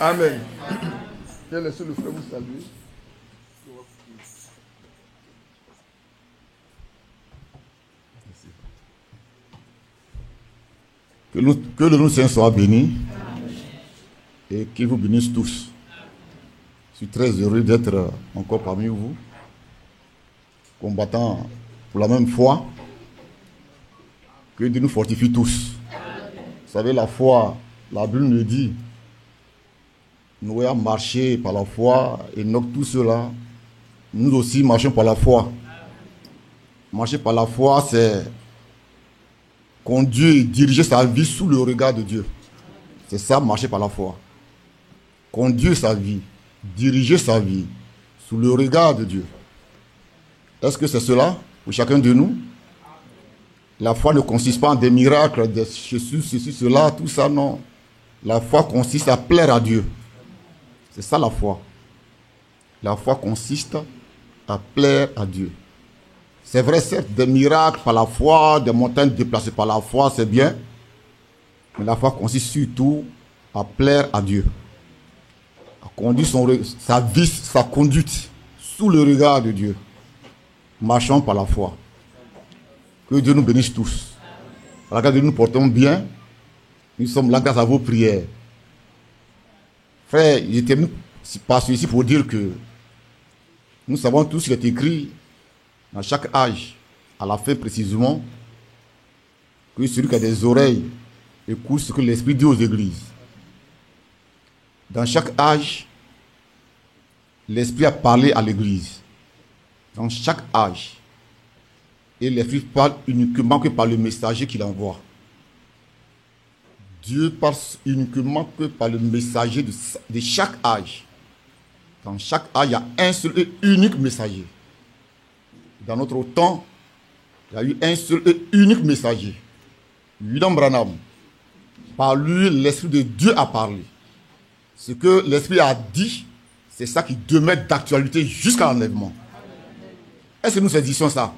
Amen. Je vais laisser le frère vous saluer. Que le nom Seigneur soit béni et qu'il vous bénisse tous. Je suis très heureux d'être encore parmi vous, combattant pour la même foi. Que Dieu nous fortifie tous. Vous savez, la foi, la Bible nous dit, Noé a marché par la foi, et Enoch, tout cela, nous aussi marchons par la foi. Marcher par la foi, c'est conduire et diriger sa vie sous le regard de Dieu. C'est ça, marcher par la foi. Conduire sa vie, diriger sa vie sous le regard de Dieu. Est-ce que c'est cela pour chacun de nous? La foi ne consiste pas en des miracles, des Jésus, ceci, cela, tout ça, non. La foi consiste à plaire à Dieu. C'est ça la foi. La foi consiste à plaire à Dieu. C'est vrai, certes, des miracles par la foi, des montagnes déplacées par la foi, c'est bien. Mais la foi consiste surtout à plaire à Dieu. À conduire sa vie, sa conduite sous le regard de Dieu. Marchons par la foi. Que Dieu nous bénisse tous. À la grâce de Dieu, nous portons bien. Nous sommes là grâce à vos prières. Frère, j'étais venu passer ici pour dire que nous savons tout ce qui est écrit dans chaque âge, à la fin précisément, que celui qui a des oreilles écoute ce que l'Esprit dit aux églises. Dans chaque âge, l'Esprit a parlé à l'église. Dans chaque âge. Et l'Esprit parle uniquement que par le messager qu'il envoie. Dieu parle uniquement que par le messager de chaque âge. Dans chaque âge, il y a un seul et unique messager. Dans notre temps, il y a eu un seul et unique messager. William Branham. Par lui, l'Esprit de Dieu a parlé. Ce que l'Esprit a dit, c'est ça qui demeure d'actualité jusqu'à l'enlèvement. Est-ce que nous saisissons ça?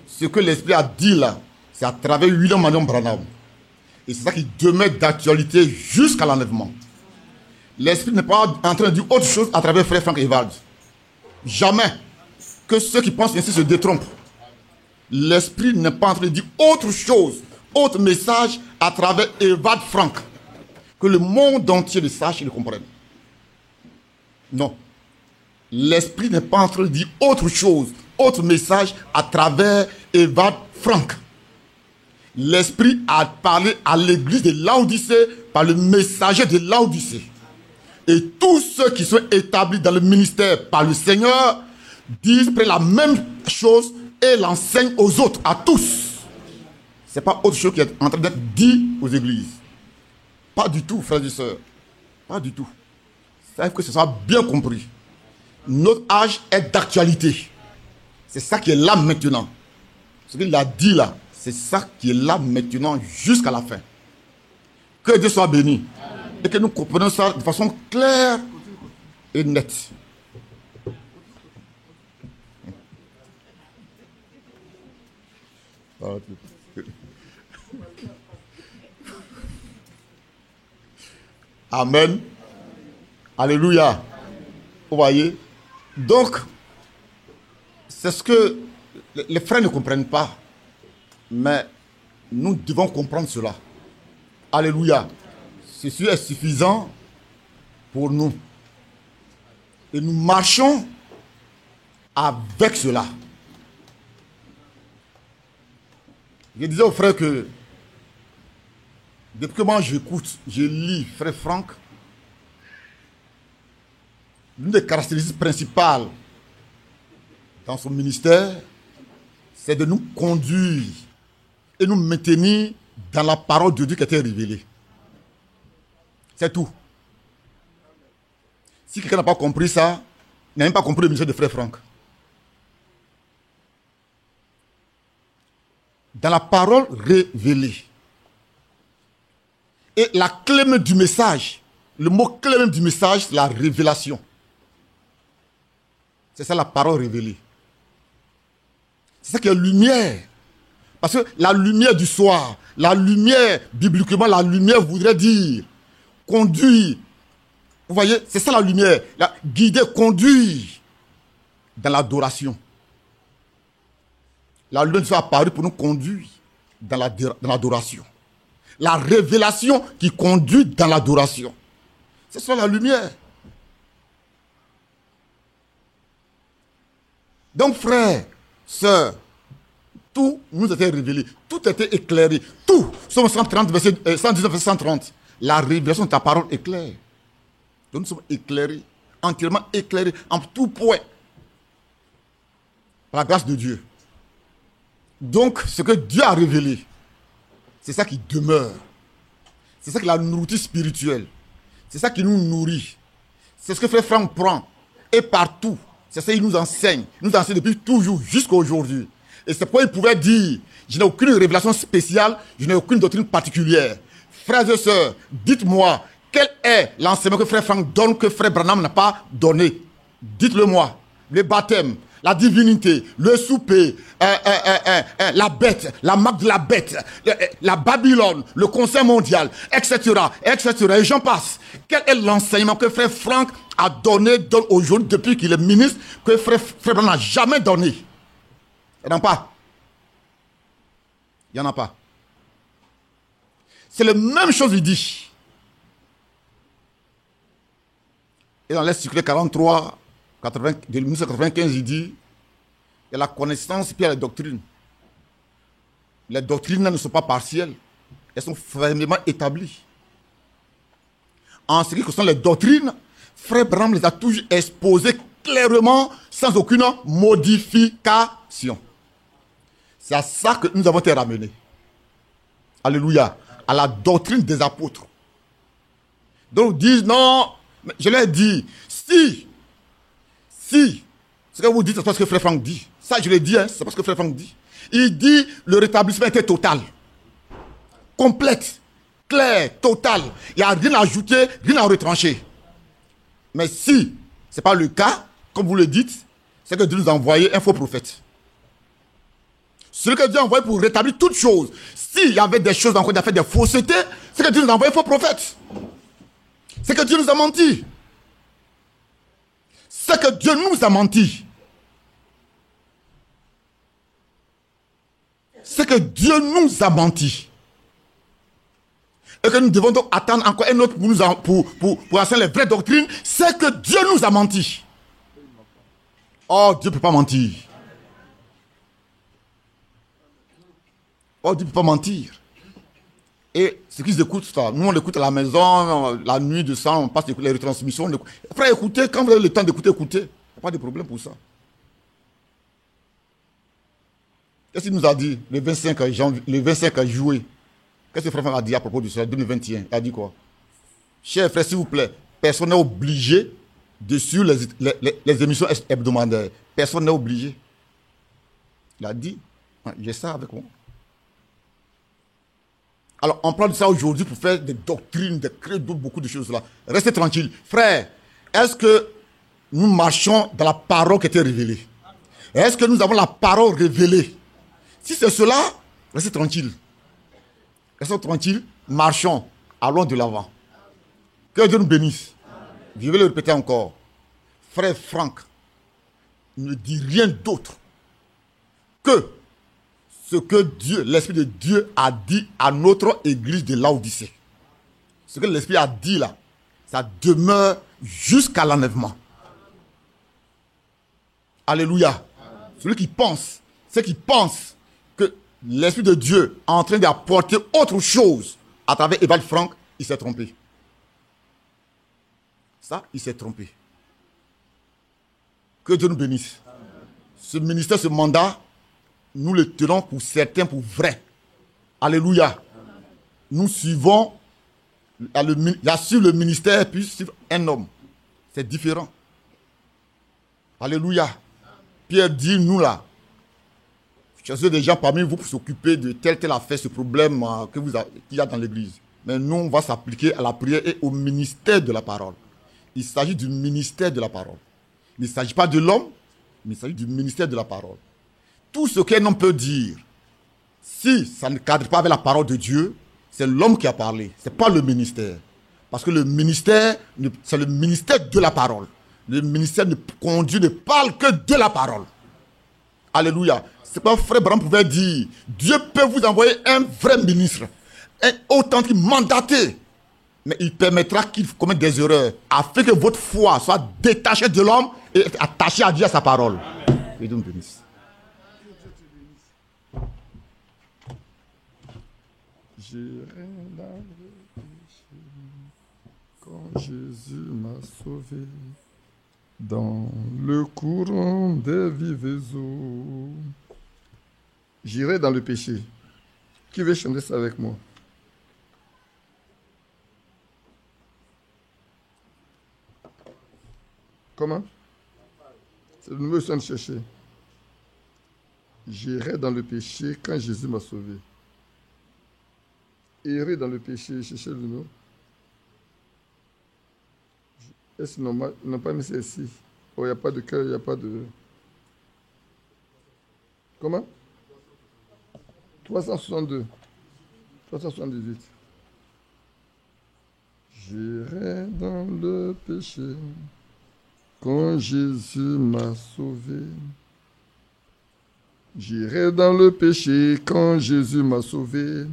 Ce que l'Esprit a dit là, c'est à travers William Branham. Et c'est ça qui demeure d'actualité jusqu'à l'enlèvement. L'Esprit n'est pas en train de dire autre chose à travers frère Frank Evald. Jamais. Que ceux qui pensent ainsi se détrompent. L'Esprit n'est pas en train de dire autre chose, autre message à travers Evald Frank. Que le monde entier le sache et le comprenne. Non. L'Esprit n'est pas en train de dire autre chose, autre message à travers Evald Frank. L'Esprit a parlé à l'église de Laodicée par le messager de Laodicée. Et tous ceux qui sont établis dans le ministère par le Seigneur disent la même chose et l'enseignent aux autres, à tous. Ce n'est pas autre chose qui est en train d'être dit aux églises. Pas du tout, frères et sœurs. Pas du tout. Il faut que ce soit bien compris. Notre âge est d'actualité. C'est ça qui est là maintenant. Ce qu'il a dit là, c'est ça qui est là maintenant jusqu'à la fin. Que Dieu soit béni. Amen. Et que nous comprenions ça de façon claire et nette. Amen. Alléluia. Vous voyez? Donc, c'est ce que les frères ne comprennent pas. Mais nous devons comprendre cela. Alléluia. Ceci est suffisant pour nous. Et nous marchons avec cela. Je disais aux frères que depuis que moi j'écoute, je lis frère Frank, l'une des caractéristiques principales dans son ministère, c'est de nous conduire et nous maintenir dans la parole de Dieu qui a été révélée. C'est tout. Si quelqu'un n'a pas compris ça, il n'a même pas compris le ministère de frère Frank. Dans la parole révélée. Et la clé même du message, le mot clé même du message, c'est la révélation. C'est ça la parole révélée. C'est ça qui est lumière. Parce que la lumière du soir, la lumière, bibliquement, la lumière voudrait dire conduire Vous voyez, c'est ça la lumière. Guider, conduire dans l'adoration. La lumière de Dieu est apparue pour nous conduire dans l'adoration. La révélation qui conduit dans l'adoration. C'est ça la lumière. Donc frères, sœurs, tout nous était révélé, tout était éclairé, tout. Somme 130, 119, verset 130. La révélation de ta parole est claire. Donc nous sommes éclairés, entièrement éclairés en tout point. Par la grâce de Dieu. Donc ce que Dieu a révélé, c'est ça qui demeure. C'est ça qui est la nourriture spirituelle. C'est ça qui nous nourrit. C'est ce que Frère Franck prend. Et partout. C'est ça qu'il nous enseigne. Il nous enseigne depuis toujours jusqu'à aujourd'hui. Et c'est pourquoi il pouvait dire, je n'ai aucune révélation spéciale, je n'ai aucune doctrine particulière. Frères et sœurs, dites-moi, quel est l'enseignement que Frère Franck donne que Frère Branham n'a pas donné? Dites-le moi. Le baptême, la divinité, le souper, la bête, la marque de la bête, la Babylone, le Conseil mondial, etc., etc. Et j'en passe. Quel est l'enseignement que Frère Franck a donné aujourd'hui depuis qu'il est ministre, que Frère Branham n'a jamais donné? Il n'y en a pas. Il n'y en a pas. C'est la même chose qu'il dit. Et dans l'article 43, de 1995, il dit, il y a la connaissance puis il y a la doctrine. Les doctrines ne sont pas partielles. Elles sont fermement établies. En ce qui concerne les doctrines, Frère Branham les a toujours exposées clairement, sans aucune modification. C'est à ça que nous avons été ramenés. Alléluia. À la doctrine des apôtres. Donc ils disent, non, je leur ai dit, si, ce que vous dites, c'est parce que Frère Franck dit. Ça, je l'ai dit, hein, c'est parce que Frère Franck dit. Il dit, le rétablissement était total. Complète, clair, total. Il n'y a rien à ajouter, rien à retrancher. Mais si ce n'est pas le cas, comme vous le dites, c'est que Dieu nous a envoyé un faux prophète. Celui que Dieu a envoyé pour rétablir toutes choses. S'il y avait des choses encore, il a fait des faussetés, c'est que Dieu nous a envoyé un faux prophète. C'est que Dieu nous a menti. C'est que Dieu nous a menti. C'est que Dieu nous a menti. Et que nous devons donc attendre encore un autre pour enseigner les vraies doctrines. C'est que Dieu nous a menti. Oh, Dieu ne peut pas mentir. Oh, Dieu ne peut pas mentir. Et ceux qui écoutent ça, nous on l'écoute à la maison, la nuit de ça, on passe les retransmissions. Après, écoutez, quand vous avez le temps d'écouter, écoutez. Il n'y a pas de problème pour ça. Qu'est-ce qu'il nous a dit le 25 juillet? Qu'est-ce que Frère Franck a dit à propos de ça, 2021? Il a dit quoi? Chers frères, s'il vous plaît, personne n'est obligé de suivre les émissions hebdomadaires. Personne n'est obligé. Il a dit, j'ai ça avec moi. Alors, on parle de ça aujourd'hui pour faire des doctrines, des credos, beaucoup de choses là. Restez tranquille. Frère, est-ce que nous marchons dans la parole qui a été révélée? Est-ce que nous avons la parole révélée? Si c'est cela, restez tranquille. Restons tranquilles, marchons, allons de l'avant. Que Dieu nous bénisse. Je vais le répéter encore. Frère Franck ne dit rien d'autre que ce que Dieu, l'Esprit de Dieu a dit à notre église de Laodicée. Ce que l'Esprit a dit là, ça demeure jusqu'à l'enlèvement. Alléluia. Celui qui pense, ceux qui pensent que l'Esprit de Dieu est en train d'apporter autre chose à travers Evald Franck, il s'est trompé. Ça, il s'est trompé. Que Dieu nous bénisse. Ce ministère, ce mandat, nous le tenons pour certains, pour vrai. Alléluia. Nous suivons, il y a sur le ministère, puis suivre un homme. C'est différent. Alléluia. Pierre dit, nous là, cherchez des gens parmi vous pour s'occuper de telle affaire, ce problème qu'il y a dans l'église. Mais nous, on va s'appliquer à la prière et au ministère de la parole. Il s'agit du ministère de la parole. Il ne s'agit pas de l'homme, mais il s'agit du ministère de la parole. Tout ce qu'un homme peut dire, si ça ne cadre pas avec la parole de Dieu, c'est l'homme qui a parlé, ce n'est pas le ministère. Parce que le ministère, c'est le ministère de la parole. Le ministère conduit ne parle que de la parole. Alléluia. C'est pas frère Branham pouvait dire, Dieu peut vous envoyer un vrai ministre, un authentique mandaté, mais il permettra qu'il commette des erreurs, afin que votre foi soit détachée de l'homme et attachée à Dieu, à sa parole. Et Dieu nous bénisse. J'irai dans le péché quand Jésus m'a sauvé. Dans le courant des vives eaux. J'irai dans le péché. Qui veut chanter ça avec moi? Comment? C'est le nouveau son de chercher. J'irai dans le péché quand Jésus m'a sauvé. Errer dans le péché, chercher le nom. Est-ce qu'ils n'ont pas mis ça ici? Oh, il n'y a pas de cœur, il n'y a pas de... Comment? 362. 378. J'irai dans le péché quand Jésus m'a sauvé. J'irai dans le péché quand Jésus m'a sauvé.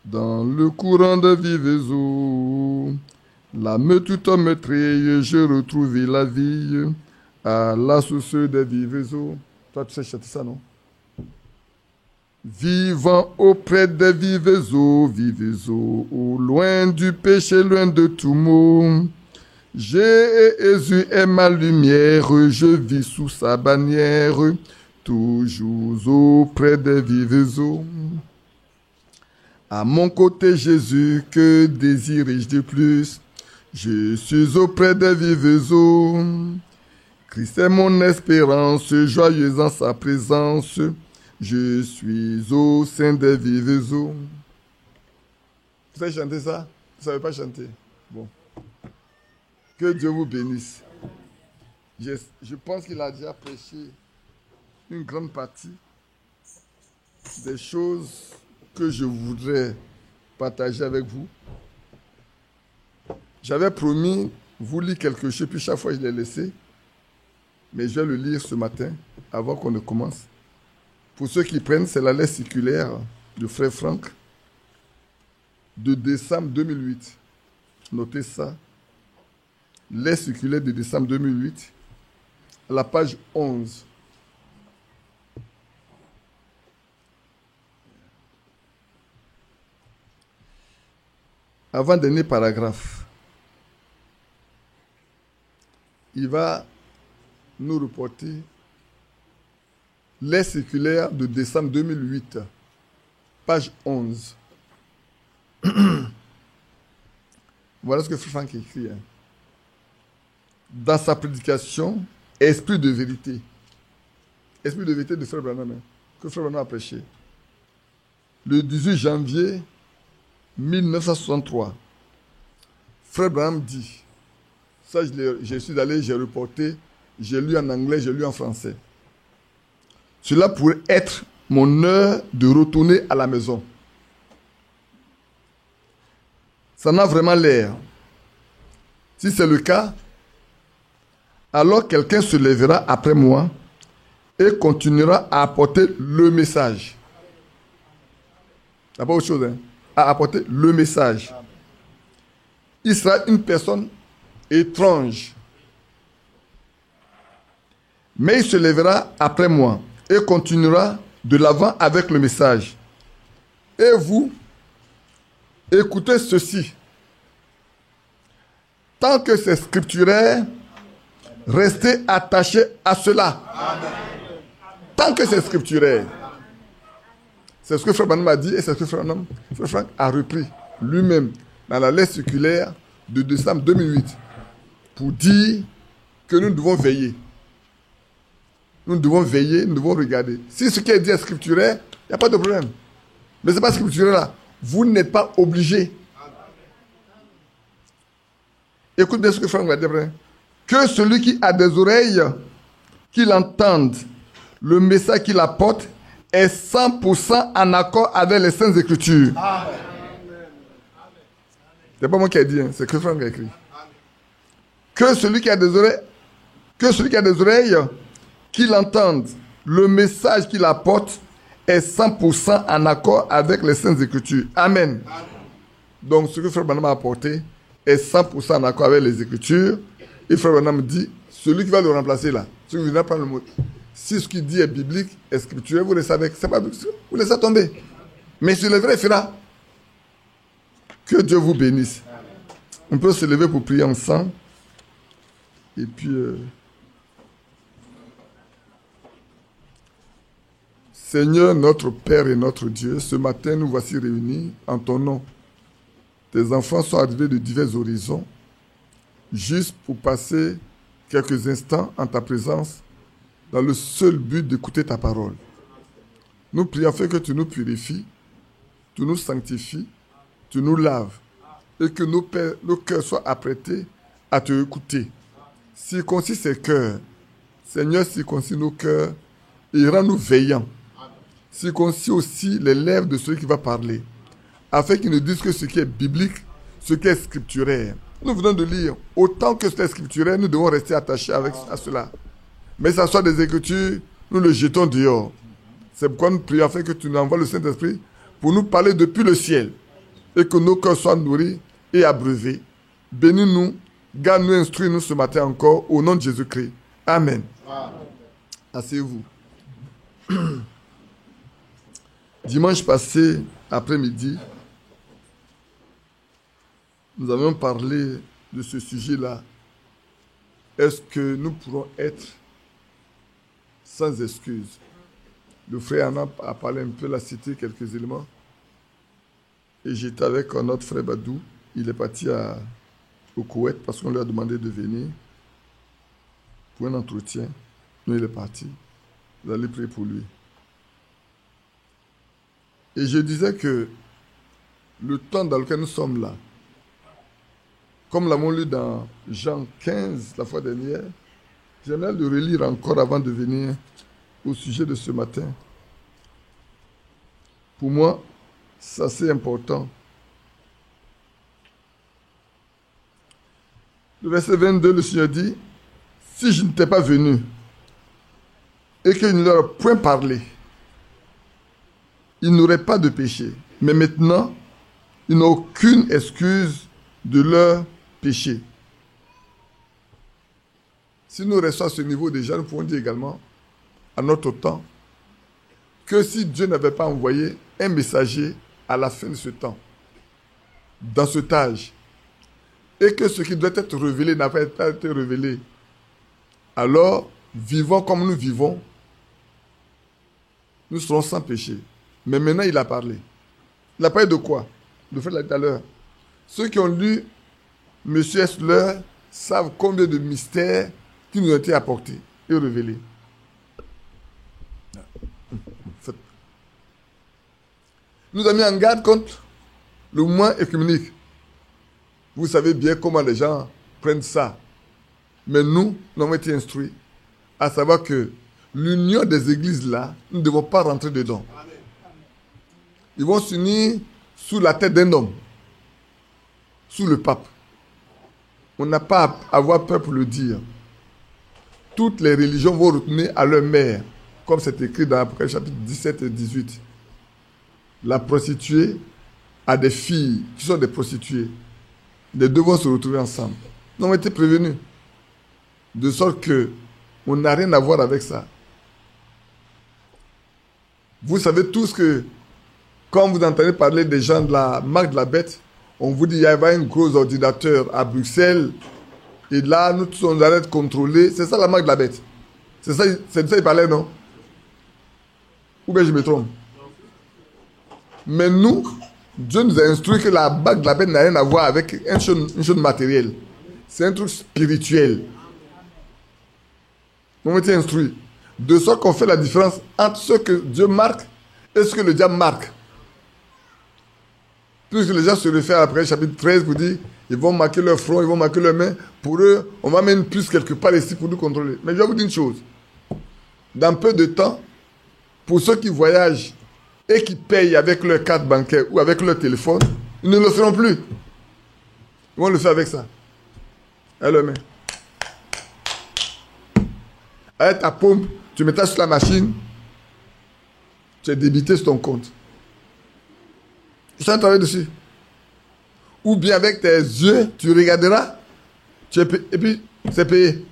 Dans le courant de vives eaux. L'âme toute maîtrise, je retrouvai la vie à la source des vives eaux. Toi, tu sais chanter ça, non? Vivant auprès des vives eaux, au loin du péché, loin de tout mot. Jésus est ma lumière, je vis sous sa bannière, toujours auprès des vives eaux. À mon côté, Jésus, que désire-je de plus? Je suis auprès des vives eaux. Christ est mon espérance, joyeuse en sa présence. Je suis au sein des vives eaux. Vous savez chanter ça? Vous ne savez pas chanter? Bon. Que Dieu vous bénisse. Je pense qu'il a déjà prêché une grande partie des choses que je voudrais partager avec vous. J'avais promis vous lire quelque chose, puis chaque fois je l'ai laissé. Mais je vais le lire ce matin, avant qu'on ne commence. Pour ceux qui prennent, c'est la lettre circulaire de frère Franck de décembre 2008. Notez ça. Lettre circulaire de décembre 2008, à la page 11. Avant-dernier paragraphe. Il va nous reporter les circulaires de décembre 2008, page 11. Voilà ce que Frère Franck écrit. Dans sa prédication, Esprit de vérité. Esprit de vérité de Frère Branham, que Frère Branham a prêché. Le 18 janvier 1963. Frère Branham dit, ça je suis allé, j'ai reporté, j'ai lu en anglais, j'ai lu en français. Cela pourrait être mon heure de retourner à la maison. Ça en a vraiment l'air. Si c'est le cas, alors quelqu'un se lèvera après moi et continuera à apporter le message. Il n'y a pas autre chose, hein? À apporter le message. Il sera une personne étrange. Mais il se lèvera après moi et continuera de l'avant avec le message. Et vous, écoutez ceci. Tant que c'est scripturaire, restez attachés à cela. Amen. Tant que c'est scripturaire. C'est ce que Frère Branham a dit et c'est ce que Frère Franck a repris lui-même dans la lettre circulaire de décembre 2008 pour dire que nous devons veiller. Nous devons veiller, nous devons regarder. Si ce qui est dit est scripturaire, il n'y a pas de problème. Mais ce n'est pas scripturaire là. Vous n'êtes pas obligé. Écoute bien ce que Franck va dire. Que celui qui a des oreilles, qu'il entende le message qu'il apporte, est 100% en accord avec les Saintes Écritures. Amen. C'est pas moi qui ai dit, hein, c'est que Franck a écrit. Que celui qui a des oreilles, qu'il entende. Le message qu'il apporte est 100% en accord avec les Saintes Écritures. Amen. Donc, ce que Frère Branham a apporté est 100% en accord avec les Écritures. Et Frère Branham dit, celui qui va le remplacer là, celui qui vient prendre le mot, si ce qu'il dit est biblique, est scripturel, vous le savez, c'est pas biblique, vous laissez tomber. Mais sur le vrai, il fera. Que Dieu vous bénisse. On peut se lever pour prier ensemble. Et puis, Seigneur, notre Père et notre Dieu, ce matin, nous voici réunis en ton nom. Tes enfants sont arrivés de divers horizons, juste pour passer quelques instants en ta présence, dans le seul but d'écouter ta parole. Nous prions afin que tu nous purifies, tu nous sanctifies, tu nous laves, et que nos cœurs soient apprêtés à te écouter. Circoncis ces cœurs. Seigneur, circoncis nos cœurs et rends-nous veillants. Circoncis aussi les lèvres de celui qui va parler, afin qu'il ne dise que ce qui est biblique, ce qui est scripturaire. Nous venons de lire. Autant que c'est scripturaire, nous devons rester attachés à cela. Mais ça soit des Écritures, nous le jetons dehors. C'est pourquoi nous prions afin que tu nous envoies le Saint-Esprit pour nous parler depuis le ciel et que nos cœurs soient nourris et abreuvés. Bénis-nous, garde-nous, instruis-nous ce matin encore au nom de Jésus-Christ. Amen. Asseyez-vous. Dimanche passé, après-midi, nous avions parlé de ce sujet-là. Est-ce que nous pourrons être sans excuse? Le frère Anna a parlé un peu, l'a cité quelques éléments. Et j'étais avec notre frère Badou. Il est parti au Koweït parce qu'on lui a demandé de venir pour un entretien. Nous, il est parti. Vous allez prier pour lui. Et je disais que le temps dans lequel nous sommes là, comme l'avons lu dans Jean 15 la fois dernière, j'aimerais le relire encore avant de venir au sujet de ce matin. Pour moi, ça c'est important. Le verset 22, le Seigneur dit, « Si je n'étais pas venu et que je ne leur ai point parlé, ils n'auraient pas de péché. Mais maintenant, ils n'ont aucune excuse de leur péché. » Si nous restons à ce niveau déjà, nous pouvons dire également, à notre temps, que si Dieu n'avait pas envoyé un messager à la fin de ce temps, dans cet âge, et que ce qui doit être révélé n'avait pas été révélé, alors, vivons comme nous vivons, nous serons sans péché. Mais maintenant, il a parlé. Il a parlé de quoi? Le fait de tout à l'heure. Ceux qui ont lu M. Esler savent combien de mystères qui nous ont été apportés et révélés. Nous avons mis en garde contre le mouvement œcuménique. Vous savez bien comment les gens prennent ça. Mais nous avons été instruits à savoir que l'union des églises là, nous ne devons pas rentrer dedans. Ils vont s'unir sous la tête d'un homme, sous le pape. On n'a pas à avoir peur pour le dire. Toutes les religions vont retourner à leur mère, comme c'est écrit dans Apocalypse chapitre 17 et 18. La prostituée a des filles qui sont des prostituées. Les deux vont se retrouver ensemble. Nous avons été prévenus. De sorte que on n'a rien à voir avec ça. Vous savez tous que quand vous entendez parler des gens de la marque de la bête, on vous dit qu'il y avait un gros ordinateur à Bruxelles et là, nous tous on arrête de contrôler. C'est ça la marque de la bête. C'est de ça qu'il parlait, non? Ou bien je me trompe? Mais nous, Dieu nous a instruit que la marque de la bête n'a rien à voir avec une chose matérielle. C'est un truc spirituel. On a été instruits. De sorte qu'on fait la différence entre ce que Dieu marque et ce que le diable marque. Puisque les gens se réfèrent après chapitre 13 pour dire ils vont marquer leur front, ils vont marquer leurs mains. Pour eux, on va mettre une puce quelque part ici pour nous contrôler. Mais je vais vous dire une chose. Dans peu de temps, pour ceux qui voyagent et qui payent avec leur carte bancaire ou avec leur téléphone, ils ne le feront plus. Comment on le fait avec ça? Elle le met. Avec ta pompe, tu mets ça sur la machine, tu es débité sur ton compte. Tu sais travailler dessus. Ou bien avec tes yeux, tu regarderas, et puis c'est payé.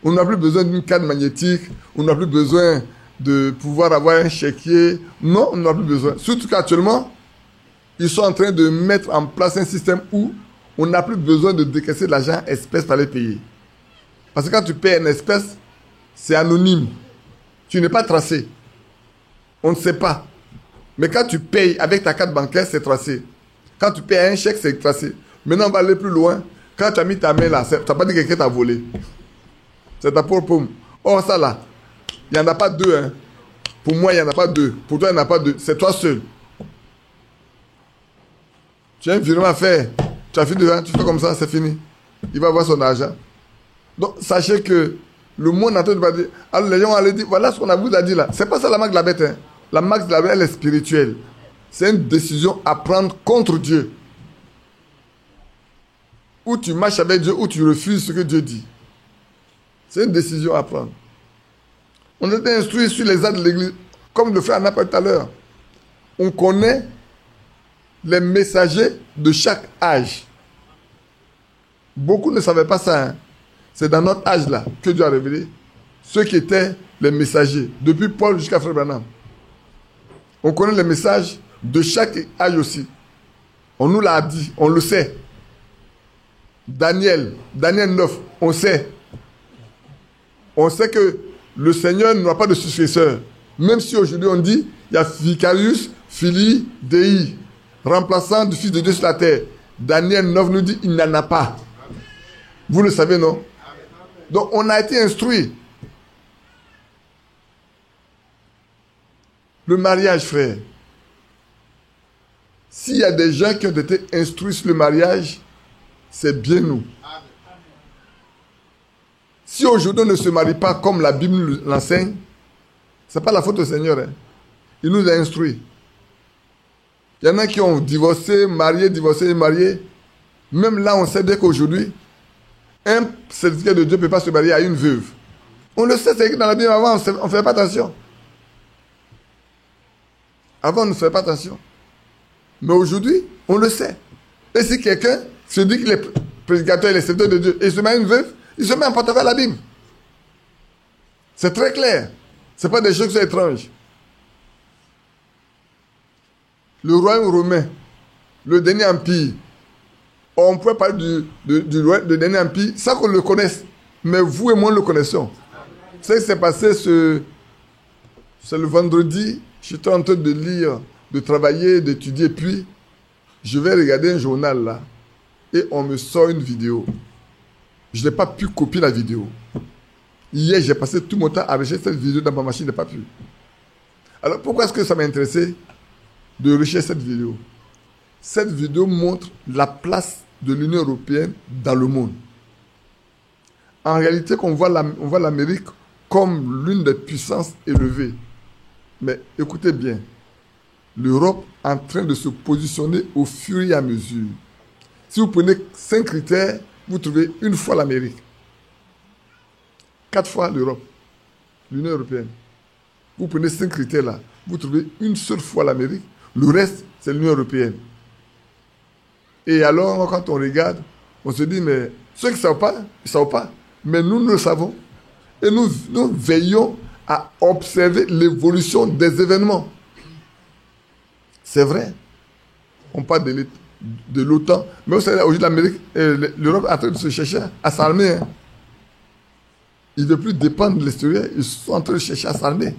On n'a plus besoin d'une carte magnétique, on n'a plus besoin de pouvoir avoir un chéquier. Non, on n'a plus besoin. Surtout qu'actuellement, ils sont en train de mettre en place un système où on n'a plus besoin de décaisser de l'argent espèce pour aller payer. Parce que quand tu payes en espèce, c'est anonyme. Tu n'es pas tracé. On ne sait pas. Mais quand tu payes avec ta carte bancaire, c'est tracé. Quand tu payes un chèque, c'est tracé. Maintenant, on va aller plus loin. Quand tu as mis ta main là, tu n'as pas dit que quelqu'un t'a volé. C'est ta propre paume. Or, ça là, il n'y en a pas deux. Hein. Pour moi, il n'y en a pas deux. Pour toi, il n'y en a pas deux. C'est toi seul. Tu as un virement à faire. Tu as fini devant, tu fais comme ça, c'est fini. Il va avoir son argent. Donc, sachez que le monde est en train de dire. Alors, les gens allaient dire, voilà ce qu'on vous a dit là. C'est pas ça la marque de la bête. Hein. La marque de la bête, elle est spirituelle. C'est une décision à prendre contre Dieu. Ou tu marches avec Dieu, ou tu refuses ce que Dieu dit. C'est une décision à prendre. On était instruit sur les actes de l'église, comme le frère en a parlé tout à l'heure. On connaît les messagers de chaque âge. Beaucoup ne savaient pas ça. Hein. C'est dans notre âge là que Dieu a révélé ceux qui étaient les messagers, depuis Paul jusqu'à Frère Branham. On connaît les messages de chaque âge aussi. On nous l'a dit, on le sait. Daniel 9, on sait. On sait que le Seigneur n'a pas de successeur. Même si aujourd'hui on dit, il y a Vicarius, Filii, Dei, remplaçant du Fils de Dieu sur la terre. Daniel 9 nous dit, il n'en a pas. Vous le savez, non? Donc on a été instruit. Le mariage, frère. S'il y a des gens qui ont été instruits sur le mariage, c'est bien nous. Si aujourd'hui on ne se marie pas comme la Bible l'enseigne, ce n'est pas la faute au Seigneur. Hein. Il nous a instruits. Il y en a qui ont divorcé, marié, marié. Même là, on sait bien qu'aujourd'hui, un certificat de Dieu ne peut pas se marier à une veuve. On le sait, c'est écrit dans la Bible avant, on ne fait pas attention. Avant, on ne fait pas attention. Mais aujourd'hui, on le sait. Et si quelqu'un se dit qu'il est prédicateur, il est serviteur de Dieu, et il se met à une veuve, il se met en porte-à-faux à la Bible. C'est très clair. Ce n'est pas des choses qui sont étranges. Le royaume romain, le dernier empire, on peut parler du dernier empire sans qu'on le connaisse. Mais vous et moi, le connaissons. Ce qui s'est passé, c'est le vendredi, j'étais en train de lire, de travailler, d'étudier, puis je vais regarder un journal là, et on me sort une vidéo. Je n'ai pas pu copier la vidéo. Hier, j'ai passé tout mon temps à rechercher cette vidéo dans ma machine, je n'ai pas pu. Alors, pourquoi est-ce que ça m'a intéressé de rechercher cette vidéo? Cette vidéo montre la place de l'Union européenne dans le monde. En réalité, on voit l'Amérique comme l'une des puissances élevées. Mais écoutez bien, l'Europe est en train de se positionner au fur et à mesure. Si vous prenez 5 critères, vous trouvez une fois l'Amérique. 4 fois l'Europe, l'Union européenne. Vous prenez 5 critères là, vous trouvez une seule fois l'Amérique. Le reste, c'est l'Union européenne. Et alors, quand on regarde, on se dit, mais ceux qui ne savent pas, ils ne savent pas. Mais nous le savons. Et nous veillons à observer l'évolution des événements. C'est vrai. On parle de l'OTAN. Mais vous savez, aujourd'hui, l'Amérique, l'Europe est en train de se chercher à s'armer. Hein. Ils ne veulent plus dépendre de l'extérieur. Ils sont en train de chercher à s'armer.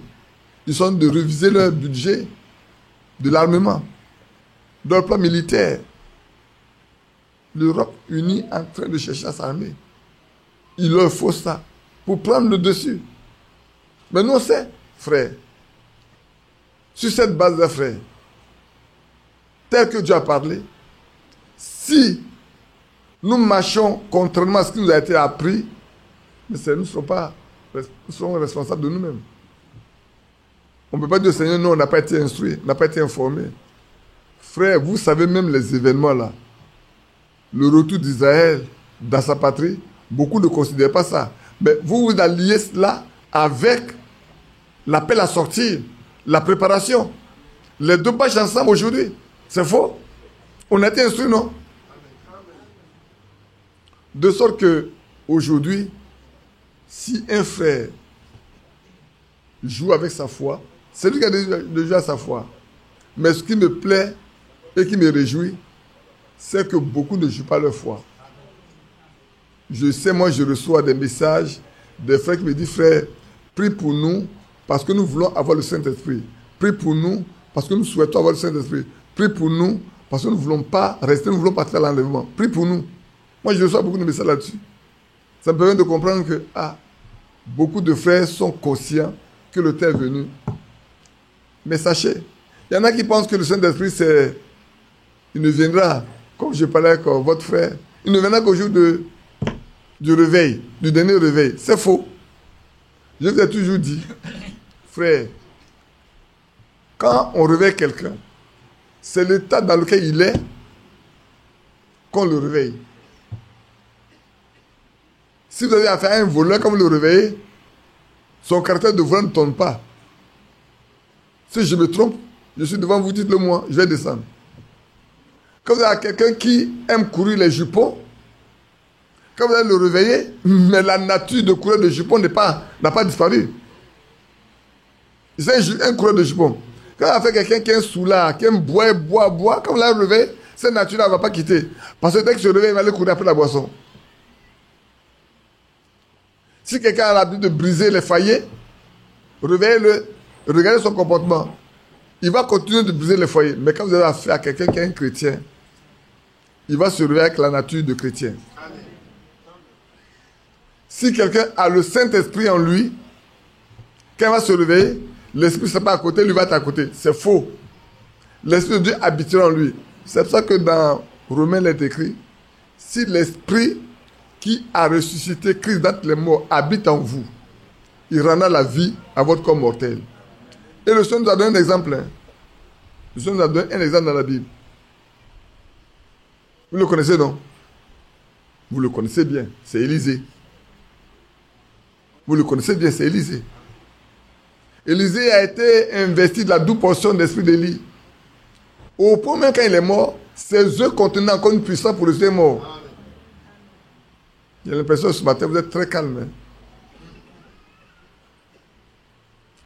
Ils sont en train de réviser leur budget de l'armement, leur plan militaire. L'Europe unie est en train de chercher à s'armer. Il leur faut ça pour prendre le dessus. Mais nous, on sait, frère, sur cette base-là, frère, tel que Dieu a parlé, si nous marchons contrairement à ce qui nous a été appris, mais nous serons responsables de nous-mêmes. On ne peut pas dire, Seigneur, non, on n'a pas été instruit, on n'a pas été informé. Frère, vous savez même les événements là. le retour d'Israël dans sa patrie, beaucoup ne considèrent pas ça. Mais vous vous alliez cela avec l'appel à sortir, la préparation. Les deux marchent ensemble aujourd'hui. C'est faux. On a été instruits, non? De sorte que, aujourd'hui, si un frère joue avec sa foi, c'est lui qui a de jouer à sa foi. Mais ce qui me plaît et qui me réjouit, c'est que beaucoup ne jouent pas leur foi. Je sais, moi, je reçois des messages des frères qui me disent, frère, prie pour nous parce que nous voulons avoir le Saint-Esprit. Prie pour nous parce que nous souhaitons avoir le Saint-Esprit. Prie pour nous parce que nous ne voulons pas rester, nous voulons partir à l'enlèvement. Prie pour nous. Moi, je reçois beaucoup de messages là-dessus. Ça me permet de comprendre que, beaucoup de frères sont conscients que le temps est venu. Mais sachez, il y en a qui pensent que le Saint-Esprit, il ne viendra, comme je parlais avec votre frère, il ne viendra qu'au jour du réveil, du dernier réveil. C'est faux. Je vous ai toujours dit, frère, quand on réveille quelqu'un, c'est l'état dans lequel il est qu'on le réveille. Si vous avez affaire à un voleur, quand vous le réveillez, son caractère de voleur ne tourne pas. Si je me trompe, je suis devant vous, dites-le moi, je vais descendre. Quand vous avez quelqu'un qui aime courir les jupons, quand vous allez le réveiller, mais la nature de courir de jupons n'a pas disparu. C'est un coureur de jupons. Quand vous avez quelqu'un qui est un soulard, qui aime boire, quand vous l'avez réveillé, cette nature-là ne va pas quitter. Parce que dès qu'il se réveille, il va aller courir après la boisson. Si quelqu'un a l'habitude de briser les foyers, réveillez-le, regardez son comportement. Il va continuer de briser les foyers. Mais quand vous avez affaire à quelqu'un qui est un chrétien, il va se réveiller avec la nature de chrétien. Si quelqu'un a le Saint-Esprit en lui, quand il va se réveiller, l'Esprit ne sera pas à côté, lui va être à côté. C'est faux. L'Esprit de Dieu habitera en lui. C'est pour ça que dans Romains, il est écrit, si l'Esprit qui a ressuscité Christ d'entre les morts habite en vous, il rendra la vie à votre corps mortel. Et le Seigneur nous a donné un exemple. Le Seigneur nous a donné un exemple dans la Bible. Vous le connaissez, non? Vous le connaissez bien, c'est Élisée. Vous le connaissez bien, c'est Élisée. Élisée a été investi de la double portion d'esprit d'Élie. Au point même quand il est mort, ses œufs contenaient encore une puissance pour le faire mort. J'ai l'impression que ce matin, vous êtes très calme.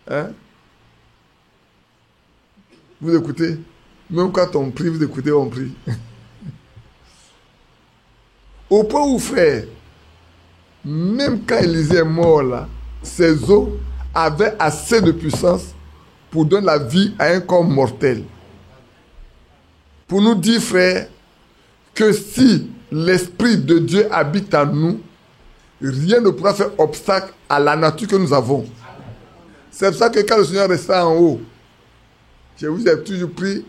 Hein? Vous écoutez? Même quand on prie, vous écoutez, on prie. Au point où, frère, même quand Élisée est mort là, ses os avaient assez de puissance pour donner la vie à un corps mortel. Pour nous dire, frère, que si l'Esprit de Dieu habite en nous, rien ne pourra faire obstacle à la nature que nous avons. C'est pour ça que quand le Seigneur resta en haut, je vous ai toujours pris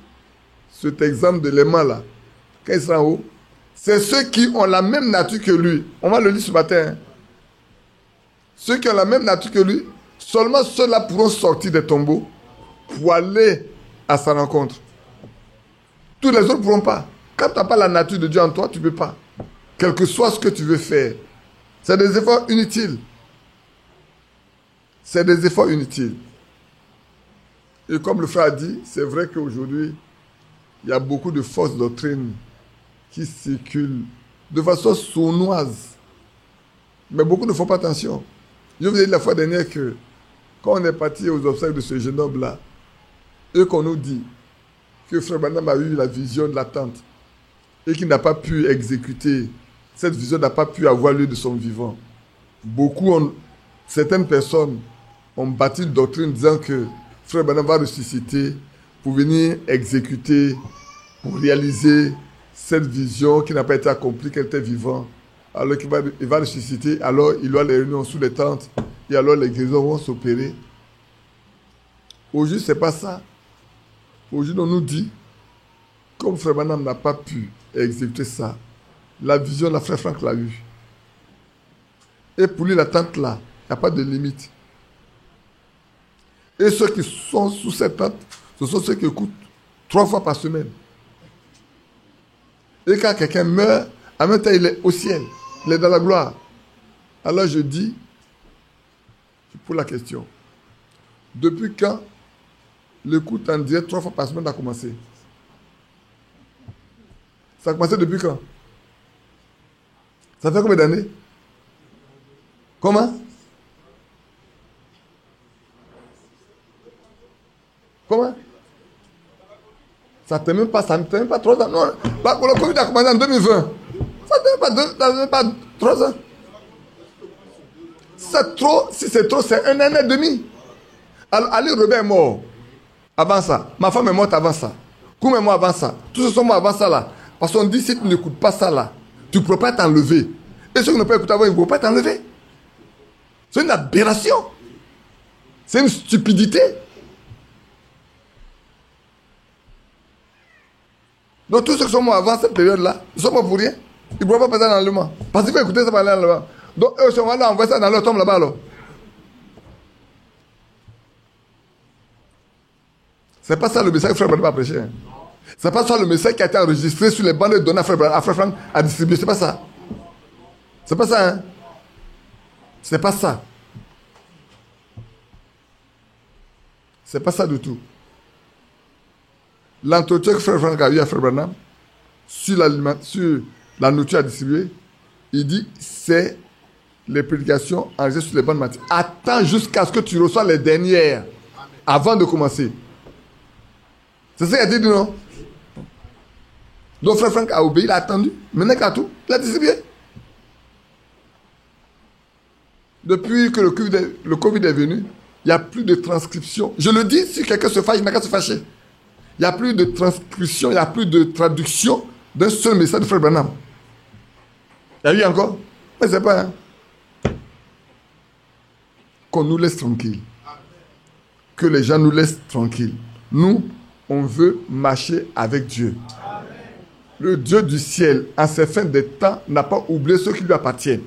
cet exemple de l'aimant là. Quand il sera en haut, c'est ceux qui ont la même nature que lui. On va le lire ce matin. Hein. Ceux qui ont la même nature que lui, seulement ceux-là pourront sortir des tombeaux pour aller à sa rencontre. Tous les autres ne pourront pas. Quand tu n'as pas la nature de Dieu en toi, tu ne peux pas. Quel que soit ce que tu veux faire. C'est des efforts inutiles. C'est des efforts inutiles. Et comme le frère a dit, c'est vrai qu'aujourd'hui, il y a beaucoup de fausses doctrines qui circulent de façon sournoise. Mais beaucoup ne font pas attention. Je vous ai dit la fois dernière que quand on est parti aux obsèques de ce jeune homme-là, et qu'on nous dit que Frère Branham a eu la vision de la tente et qu'il n'a pas pu exécuter, cette vision n'a pas pu avoir lieu de son vivant. Certaines personnes ont bâti une doctrine disant que Frère Branham va ressusciter pour venir exécuter, pour réaliser cette vision qui n'a pas été accomplie, qu'elle était vivant. Alors il va ressusciter, alors il aura les réunions sous les tentes, et alors les guérisons vont s'opérer. Aujourd'hui, ce n'est pas ça. Aujourd'hui, on nous dit, comme Frère Branham n'a pas pu exécuter ça, la vision, la Frère Franck l'a eue. Et pour lui, la tente là, il n'y a pas de limite. Et ceux qui sont sous cette tente, ce sont ceux qui écoutent 3 fois par semaine. Et quand quelqu'un meurt, En même temps, il est au ciel. Il est dans la gloire. Alors je dis, je pose la question. Depuis quand l'écoute en direct 3 fois par semaine a commencé? Ça a commencé depuis quand? Ça fait combien d'années? Comment? Comment? Ça ne fait même pas 3 ans. Non, le Covid a commencé en 2020. Ça ne fait même pas 3 ans. C'est trop, si c'est trop, c'est 1 an et demi. Alors, Ali Robert est mort avant ça. Ma femme est morte avant ça. Koum est mort avant ça. Tous ceux sont morts avant ça là. Parce qu'on dit, si tu n'écoutes pas ça là, tu ne peux pas t'enlever. Et ceux qui ne peuvent pas écouter avant, ils ne peuvent pas t'enlever. C'est une aberration. C'est une stupidité. Donc tous ceux qui sont morts avant cette période-là, ils sont morts pour rien. Ils ne peuvent pas passer dans l'enlèvement. Parce qu'il faut écouter ça parler dans l'enlèvement. Donc eux, ils vont aller envoyer ça dans leur tombe là-bas alors. C'est pas ça le message que Frère Branham a prêché. Hein. C'est pas ça le message qui a été enregistré sur les bandes et donné à Frère Frank à distribuer. C'est pas ça. C'est pas ça, hein. C'est pas ça. C'est pas ça du tout. L'entretien que Frère Frank a eu à Frère Branham sur la nourriture à distribuer, il dit c'est les prédications enregistrées sur les bandes matières. Attends jusqu'à ce que tu reçois les dernières avant de commencer. C'est ça qu'il a dit, non? Donc Frère Frank a obéi, il a attendu. Maintenant qu'il a tout, il a distribué. Depuis que le Covid est venu, il n'y a plus de transcription. Je le dis, si quelqu'un se fâche, il n'a qu'à se fâcher. Il n'y a plus de transcription, il n'y a plus de traduction d'un seul message de Frère Branham. Il y a eu encore? Mais c'est pas. Hein. Qu'on nous laisse tranquilles. Que les gens nous laissent tranquilles. Nous, on veut marcher avec Dieu. Le Dieu du ciel, en ces fins des temps, n'a pas oublié ceux qui lui appartiennent.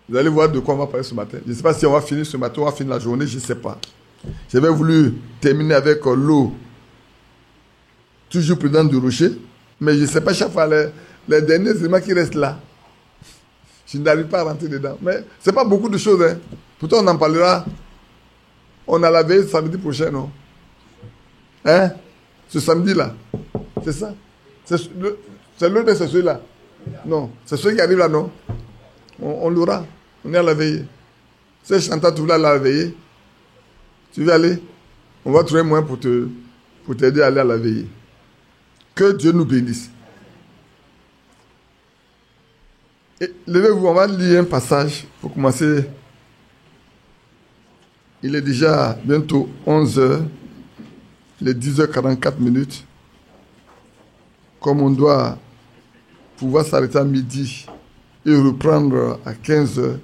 Vous allez voir de quoi on va parler ce matin. Je ne sais pas si on va finir ce matin, on va finir la journée, je ne sais pas. J'avais voulu terminer avec l'eau, toujours prudente du rocher, mais je ne sais pas, chaque fois, les derniers éléments qui restent là, je n'arrive pas à rentrer dedans. Mais ce n'est pas beaucoup de choses. Hein. Pourtant, on en parlera. On a la veille samedi prochain, non? Hein? Ce samedi-là. C'est ça? C'est l'autre de celui-là? Non. C'est celui qui arrive là, non? On l'aura. On est à la veille. Si Chantal, tu voulais aller à la veille, tu veux aller? On va trouver un moyen pour t'aider à aller à la veille. Que Dieu nous bénisse. Et levez-vous, on va lire un passage pour commencer. Il est déjà bientôt 11h, il est 10h44 minutes. Comme on doit pouvoir s'arrêter à midi et reprendre à 15h,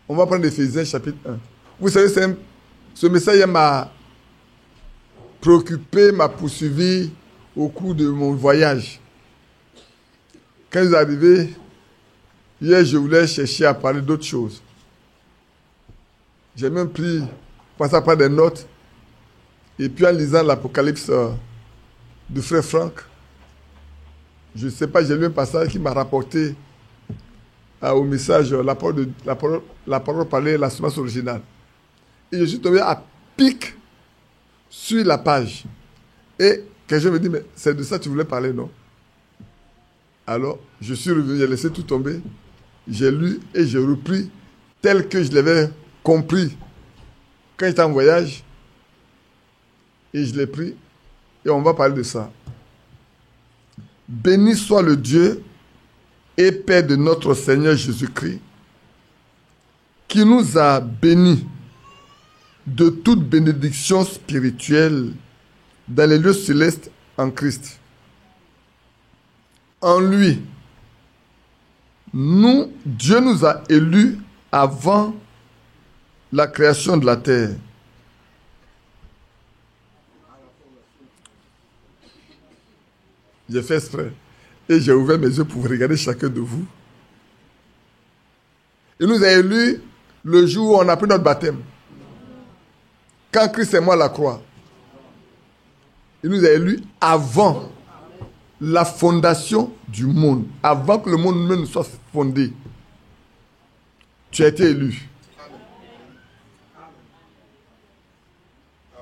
on va prendre Éphésiens chapitre 1. Vous savez, ce message m'a préoccupé, m'a poursuivi au cours de mon voyage. Quand ils arrivaient, hier, je voulais chercher à parler d'autres choses. J'ai même passé à prendre des notes. Et puis en lisant l'Apocalypse de Frère Frank, je ne sais pas, j'ai lu un passage qui m'a rapporté au message, la parole parlée, la semence originale. Et je suis tombé à pic sur la page. Et quelqu'un me dit, mais c'est de ça que tu voulais parler, non? Alors, je suis revenu, j'ai laissé tout tomber. J'ai lu et j'ai repris tel que je l'avais compris quand j'étais en voyage. Et je l'ai pris. Et on va parler de ça. Béni soit le Dieu et Père de notre Seigneur Jésus-Christ, qui nous a bénis de toute bénédiction spirituelle dans les lieux célestes en Christ. En lui, Dieu nous a élus avant la création de la terre. J'ai fait exprès. Et j'ai ouvert mes yeux pour regarder chacun de vous. Il nous a élus le jour où on a pris notre baptême. Quand Christ est mort à la croix. Il nous a élus avant la fondation du monde. Avant que le monde même ne soit fondé. Tu as été élu.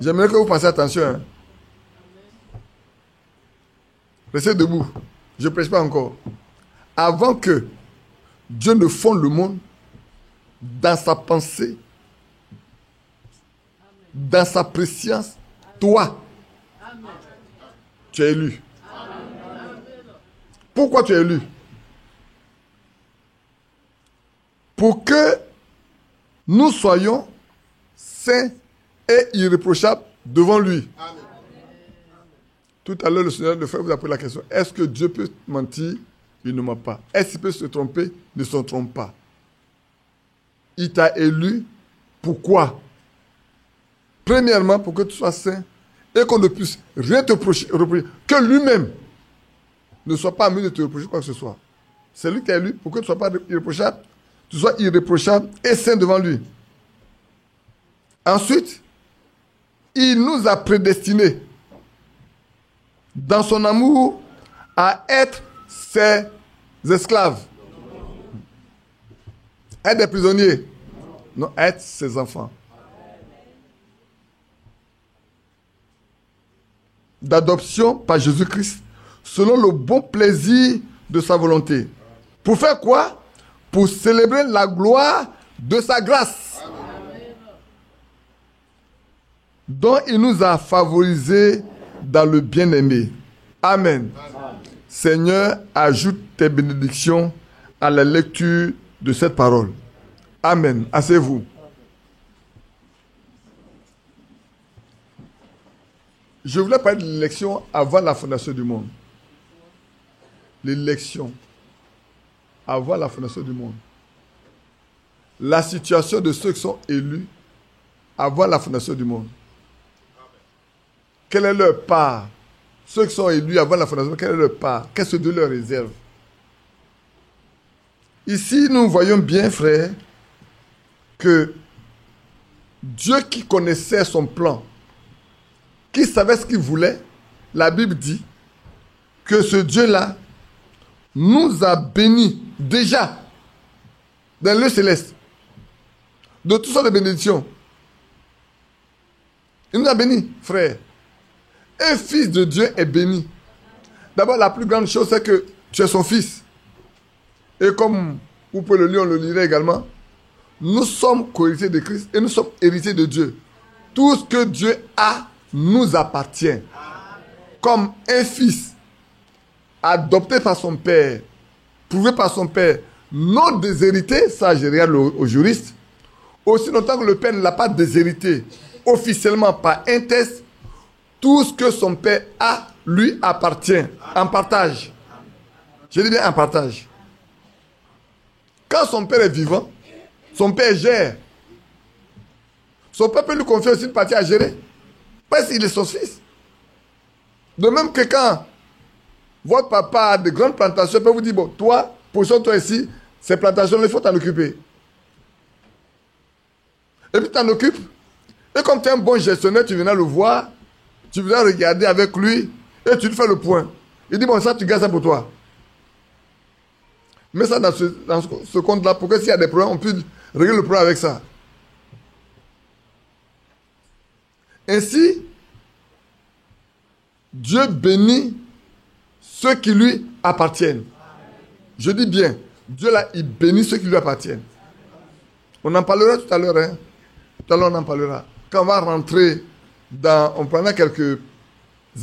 J'aimerais que vous fassiez attention. Hein. Restez debout. Je ne prêche pas encore. Avant que Dieu ne fonde le monde, dans sa pensée, dans sa préscience, toi, tu es élu. Pourquoi tu es élu? Pour que nous soyons saints et irréprochables devant lui. Amen. Tout à l'heure, le Seigneur de Frère vous a posé la question. Est-ce que Dieu peut mentir? Il ne ment pas. Est-ce qu'il peut se tromper? Il ne se trompe pas. Il t'a élu. Pourquoi? Premièrement, pour que tu sois saint et qu'on ne puisse rien te reprocher, que lui-même ne soit pas amené de te reprocher quoi que ce soit. C'est lui qui t'a élu pour que tu ne sois pas irréprochable, tu sois irréprochable et saint devant lui. Ensuite, il nous a prédestinés dans son amour à être ses esclaves. Être des prisonniers. Non, être ses enfants. D'adoption par Jésus-Christ, selon le bon plaisir de sa volonté. Pour faire quoi? Pour célébrer la gloire de sa grâce. Dont il nous a favorisés dans le bien-aimé. Amen. Seigneur, ajoute tes bénédictions à la lecture de cette parole. Amen. Asseyez-vous. Je voulais parler de l'élection avant la fondation du monde. L'élection avant la fondation du monde. La situation de ceux qui sont élus avant la fondation du monde. Quelle est leur part? Ceux qui sont élus avant la fondation, quelle est leur part? Qu'est-ce que Dieu leur réserve? Ici, nous voyons bien, frère, que Dieu qui connaissait son plan, qui savait ce qu'il voulait, la Bible dit que ce Dieu-là nous a bénis déjà dans le céleste de toutes sortes de bénédictions. Il nous a bénis, frère. Un fils de Dieu est béni. D'abord, la plus grande chose, c'est que tu es son fils. Et comme vous pouvez le lire, on le lirait également, nous sommes co-héritiers de Christ et nous sommes héritiers de Dieu. Tout ce que Dieu a nous appartient. Comme un fils adopté par son père, prouvé par son père, non déshérité, ça je regarde au juriste, aussi longtemps que le père ne l'a pas déshérité officiellement par un test, tout ce que son père a lui appartient en partage. Je dis bien en partage. Quand son père est vivant, son père gère. Son père peut lui confier aussi une partie à gérer. Parce qu'il est son fils. De même que quand votre papa a de grandes plantations, il peut vous dire, bon, toi, positionne-toi ici, ces plantations, il faut t'en occuper. Et puis t'en occupes. Et comme tu es un bon gestionnaire, tu viens le voir, tu viens regarder avec lui, et tu lui fais le point. Il dit, bon, ça, tu gardes ça pour toi. Mets ça dans ce compte-là, pour que s'il y a des problèmes, on puisse régler le problème avec ça. Ainsi, Dieu bénit ceux qui lui appartiennent. Je dis bien, Dieu là, il bénit ceux qui lui appartiennent. On en parlera tout à l'heure. Hein? Tout à l'heure, on en parlera. Quand on va rentrer dans... On prendra quelques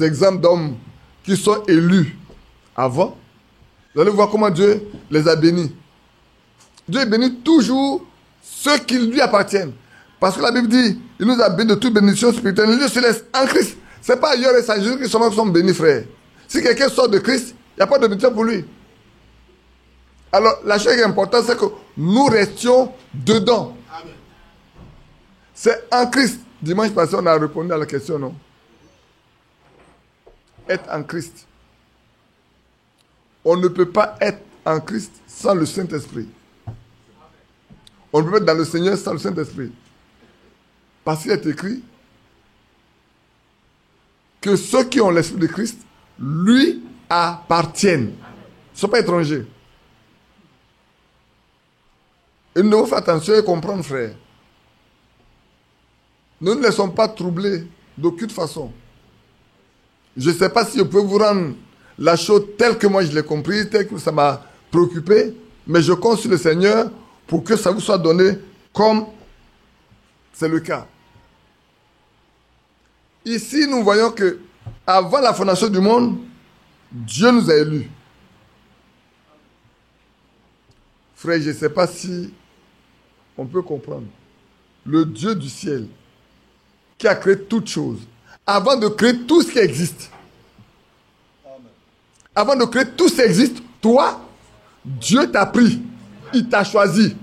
exemples d'hommes qui sont élus avant. Vous allez voir comment Dieu les a bénis. Dieu bénit toujours ceux qui lui appartiennent. Parce que la Bible dit, il nous a bénis de toute bénédiction spirituelle. Dieu se laisse en Christ. Ce n'est pas ailleurs et ça, Jésus qui sont bénis, frère. Si quelqu'un sort de Christ, il n'y a pas de bénédiction pour lui. Alors, la chose qui est importante, c'est que nous restions dedans. Amen. C'est en Christ. Dimanche passé, on a répondu à la question, non? Être en Christ. On ne peut pas être en Christ sans le Saint-Esprit. On ne peut pas être dans le Seigneur sans le Saint-Esprit. Parce qu'il est écrit, que ceux qui ont l'esprit de Christ lui appartiennent. Ils ne sont pas étrangers. Et nous devons faire attention et comprendre, frère. Nous ne les sommes pas troublés d'aucune façon. Je ne sais pas si je peux vous rendre la chose telle que moi je l'ai comprise, telle que ça m'a préoccupé, mais je compte sur le Seigneur pour que ça vous soit donné comme c'est le cas. Ici, nous voyons que avant la fondation du monde, Dieu nous a élus. Frère, je ne sais pas si on peut comprendre. Le Dieu du ciel, qui a créé toutes choses, avant de créer tout ce qui existe, avant de créer tout ce qui existe, toi, Dieu t'a pris, il t'a choisi.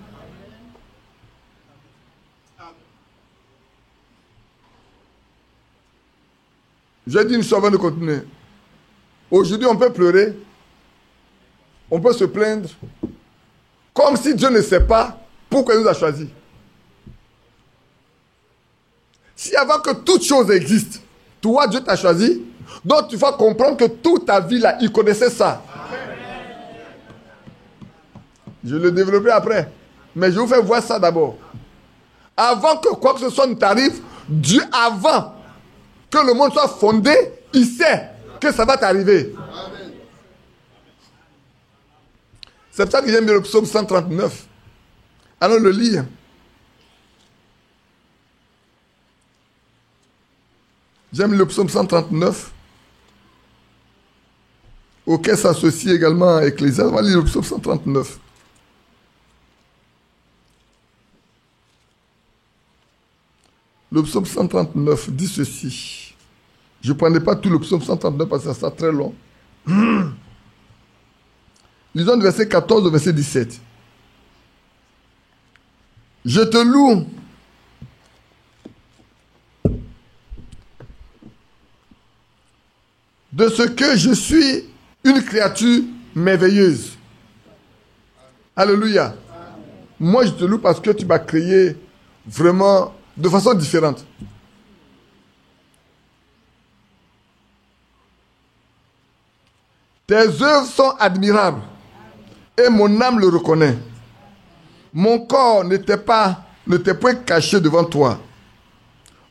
J'ai dit une chose avant de continuer. Aujourd'hui, on peut pleurer, on peut se plaindre, comme si Dieu ne sait pas pourquoi il nous a choisis. Si avant que toute chose existe, toi, Dieu t'a choisi, donc tu vas comprendre que toute ta vie, là, il connaissait ça. Je le développerai après. Mais je vous fais voir ça d'abord. Avant que quoi que ce soit ne t'arrive, Dieu, avant que le monde soit fondé, il sait que ça va t'arriver. C'est pour ça que j'aime bien le psaume 139. Allons le lire. J'aime le psaume 139, auquel s'associe également Ecclésiaste. On va lire le psaume 139. Le psaume 139 dit ceci. Je ne prendrai pas tout le psaume 139 parce que ça sera très long. Lisons du verset 14 au verset 17. Je te loue, de ce que je suis une créature merveilleuse. Alléluia. Moi, je te loue parce que tu m'as créé vraiment de façon différente. Tes œuvres sont admirables et mon âme le reconnaît. Mon corps n'était point caché devant toi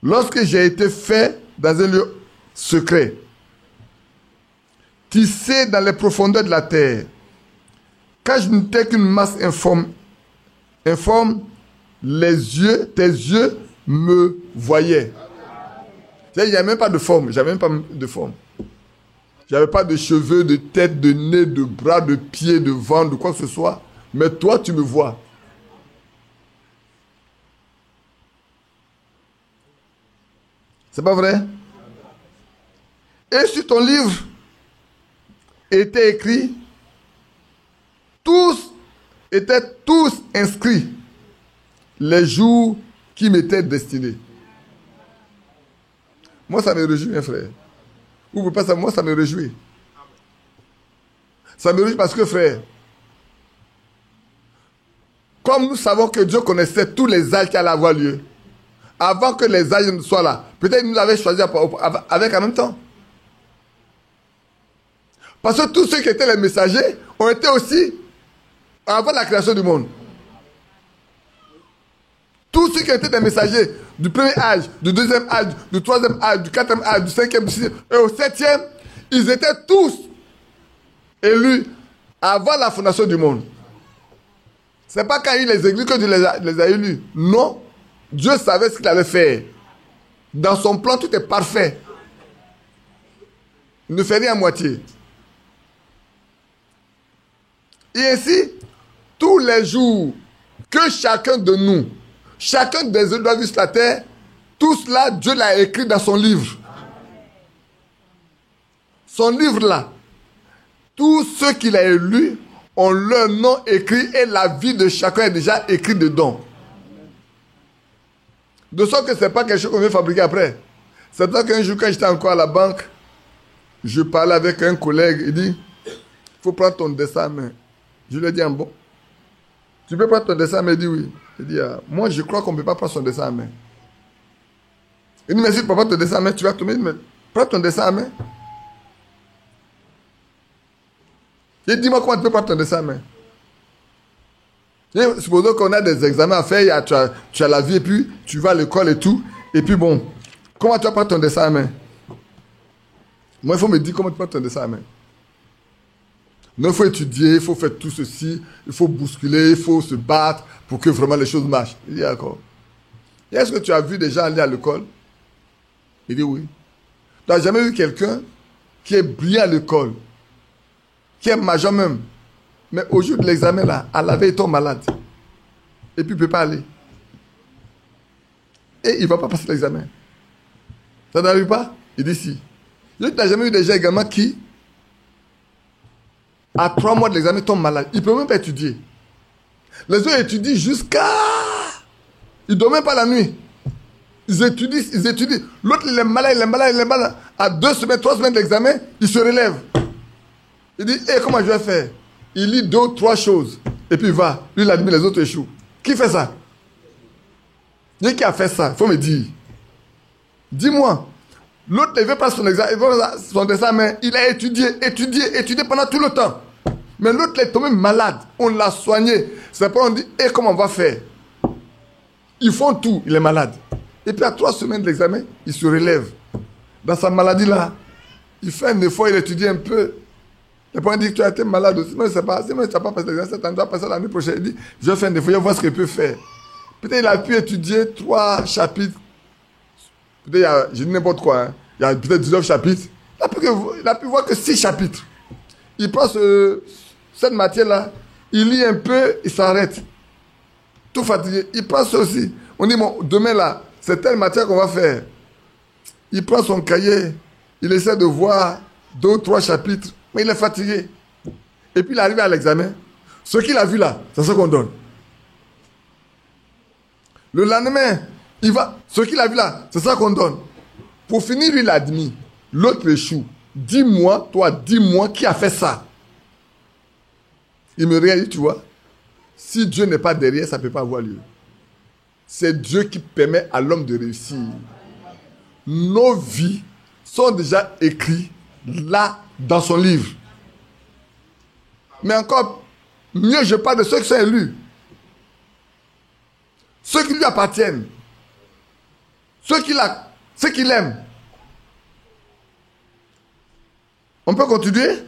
lorsque j'ai été fait dans un lieu secret, tissé dans les profondeurs de la terre. Quand je n'étais qu'une masse informe, tes yeux me voyaient. Il n'y avait même pas de forme. J'avais même pas de forme. J'avais pas de cheveux, de tête, de nez, de bras, de pieds, de ventre, de quoi que ce soit. Mais toi, tu me vois. C'est pas vrai? Et sur ton livre était écrit, étaient tous inscrits les jours qui m'étaient destinés. Moi, ça me réjouit, mes frères. Vous ne pouvez pas savoir, moi, ça me réjouit. Ça me réjouit parce que, frère, comme nous savons que Dieu connaissait tous les âges qui allaient avoir lieu, avant que les âges ne soient là, peut-être qu'il nous avait choisi avec en même temps. Parce que tous ceux qui étaient les messagers ont été aussi avant la création du monde. Tous ceux qui étaient des messagers du premier âge, du deuxième âge, du troisième âge, du quatrième âge, du cinquième, du sixième et au septième, ils étaient tous élus avant la fondation du monde. Ce n'est pas quand il les églises que Dieu les a élus. Non. Dieu savait ce qu'il allait faire. Dans son plan, tout est parfait. Il ne fait rien à moitié. Et ainsi, tous les jours que chacun de nous, chacun des hommes doit vivre sur la terre, tout cela, Dieu l'a écrit dans son livre. Son livre-là, tous ceux qu'il a élus ont leur nom écrit et la vie de chacun est déjà écrite dedans. De sorte que ce n'est pas quelque chose qu'on vient fabriquer après. C'est pour ça qu'un jour, quand j'étais encore à la banque, je parlais avec un collègue, il dit, il faut prendre ton dessin à main. Je lui ai dit, bon, tu peux prendre ton dessin à main? Il dit oui. Il dit, moi je crois qu'on ne peut pas prendre son dessin à main. Il dit, mais si tu ne peux pas prendre ton dessin à main, tu vas tomber. Prends ton dessin à main. Et dis-moi comment tu peux prendre ton dessin à main. Et supposons qu'on a des examens à faire, tu as la vie et puis tu vas à l'école et tout. Et puis bon, comment tu vas prendre ton dessin à main? Moi, il faut me dire comment tu prends ton dessin à main. Non, il faut étudier, il faut faire tout ceci, il faut bousculer, il faut se battre pour que vraiment les choses marchent. Il dit d'accord. Et est-ce que tu as vu des gens aller à l'école? Il dit oui. Tu n'as jamais vu quelqu'un qui est brillant à l'école, qui est majeur même, mais au jour de l'examen là, à la veille, il tombe malade. Et puis il ne peut pas aller. Et il ne va pas passer l'examen. Ça n'arrive pas? Il dit si. Tu n'as jamais vu des gens également qui, à 3 mois de l'examen, tombent malades. Ils ne peuvent même pas étudier. Les autres étudient jusqu'à... Ils ne dorment même pas la nuit. Ils étudient. L'autre, il est malade. À 2 semaines, 3 semaines d'examen, il se relève. Il dit, comment je vais faire? Il lit 2 ou 3 choses. Et puis il va. Lui, il admet, les autres échouent. Qui fait ça? Qui a fait ça? Il faut me dire. Dis-moi. L'autre, il veut pas son examen, son examen. Il a étudié pendant tout le temps. Mais l'autre, il est tombé malade. On l'a soigné. C'est pas on dit, comment on va faire? Ils font tout, il est malade. Et puis à 3 semaines de l'examen, il se relève. Dans sa maladie-là, il fait un effort, il étudie un peu. Et puis on dit que tu as été malade aussi. Mais c'est pas, si tu n'as pas passé l'examen cette année, tu vas passer l'année prochaine. Il dit, je vais faire un effort, je vais voir ce qu'il peut faire. Peut-être il a pu étudier 3 chapitres. Peut-être, je dis n'importe quoi, hein. Il y a peut-être 19 chapitres. Il a pu voir que 6 chapitres. Il prend cette matière-là, il lit un peu, il s'arrête. Tout fatigué. Il prend ça aussi. On dit, bon, demain là, c'est telle matière qu'on va faire. Il prend son cahier, il essaie de voir 2 ou 3 chapitres, mais il est fatigué. Et puis il arrive à l'examen. Ce qu'il a vu là, c'est ce qu'on donne. Le lendemain, il va. Ce qu'il a vu là, c'est ça qu'on donne. Pour finir, lui, il a admis. L'autre échoue. Dis-moi, toi, dis-moi qui a fait ça. Il me regarde, tu vois. Si Dieu n'est pas derrière, ça ne peut pas avoir lieu. C'est Dieu qui permet à l'homme de réussir. Nos vies sont déjà écrites là, dans son livre. Mais encore mieux, je parle de ceux qui sont élus. Ceux qui lui appartiennent. Ceux qu'il aime. On peut continuer?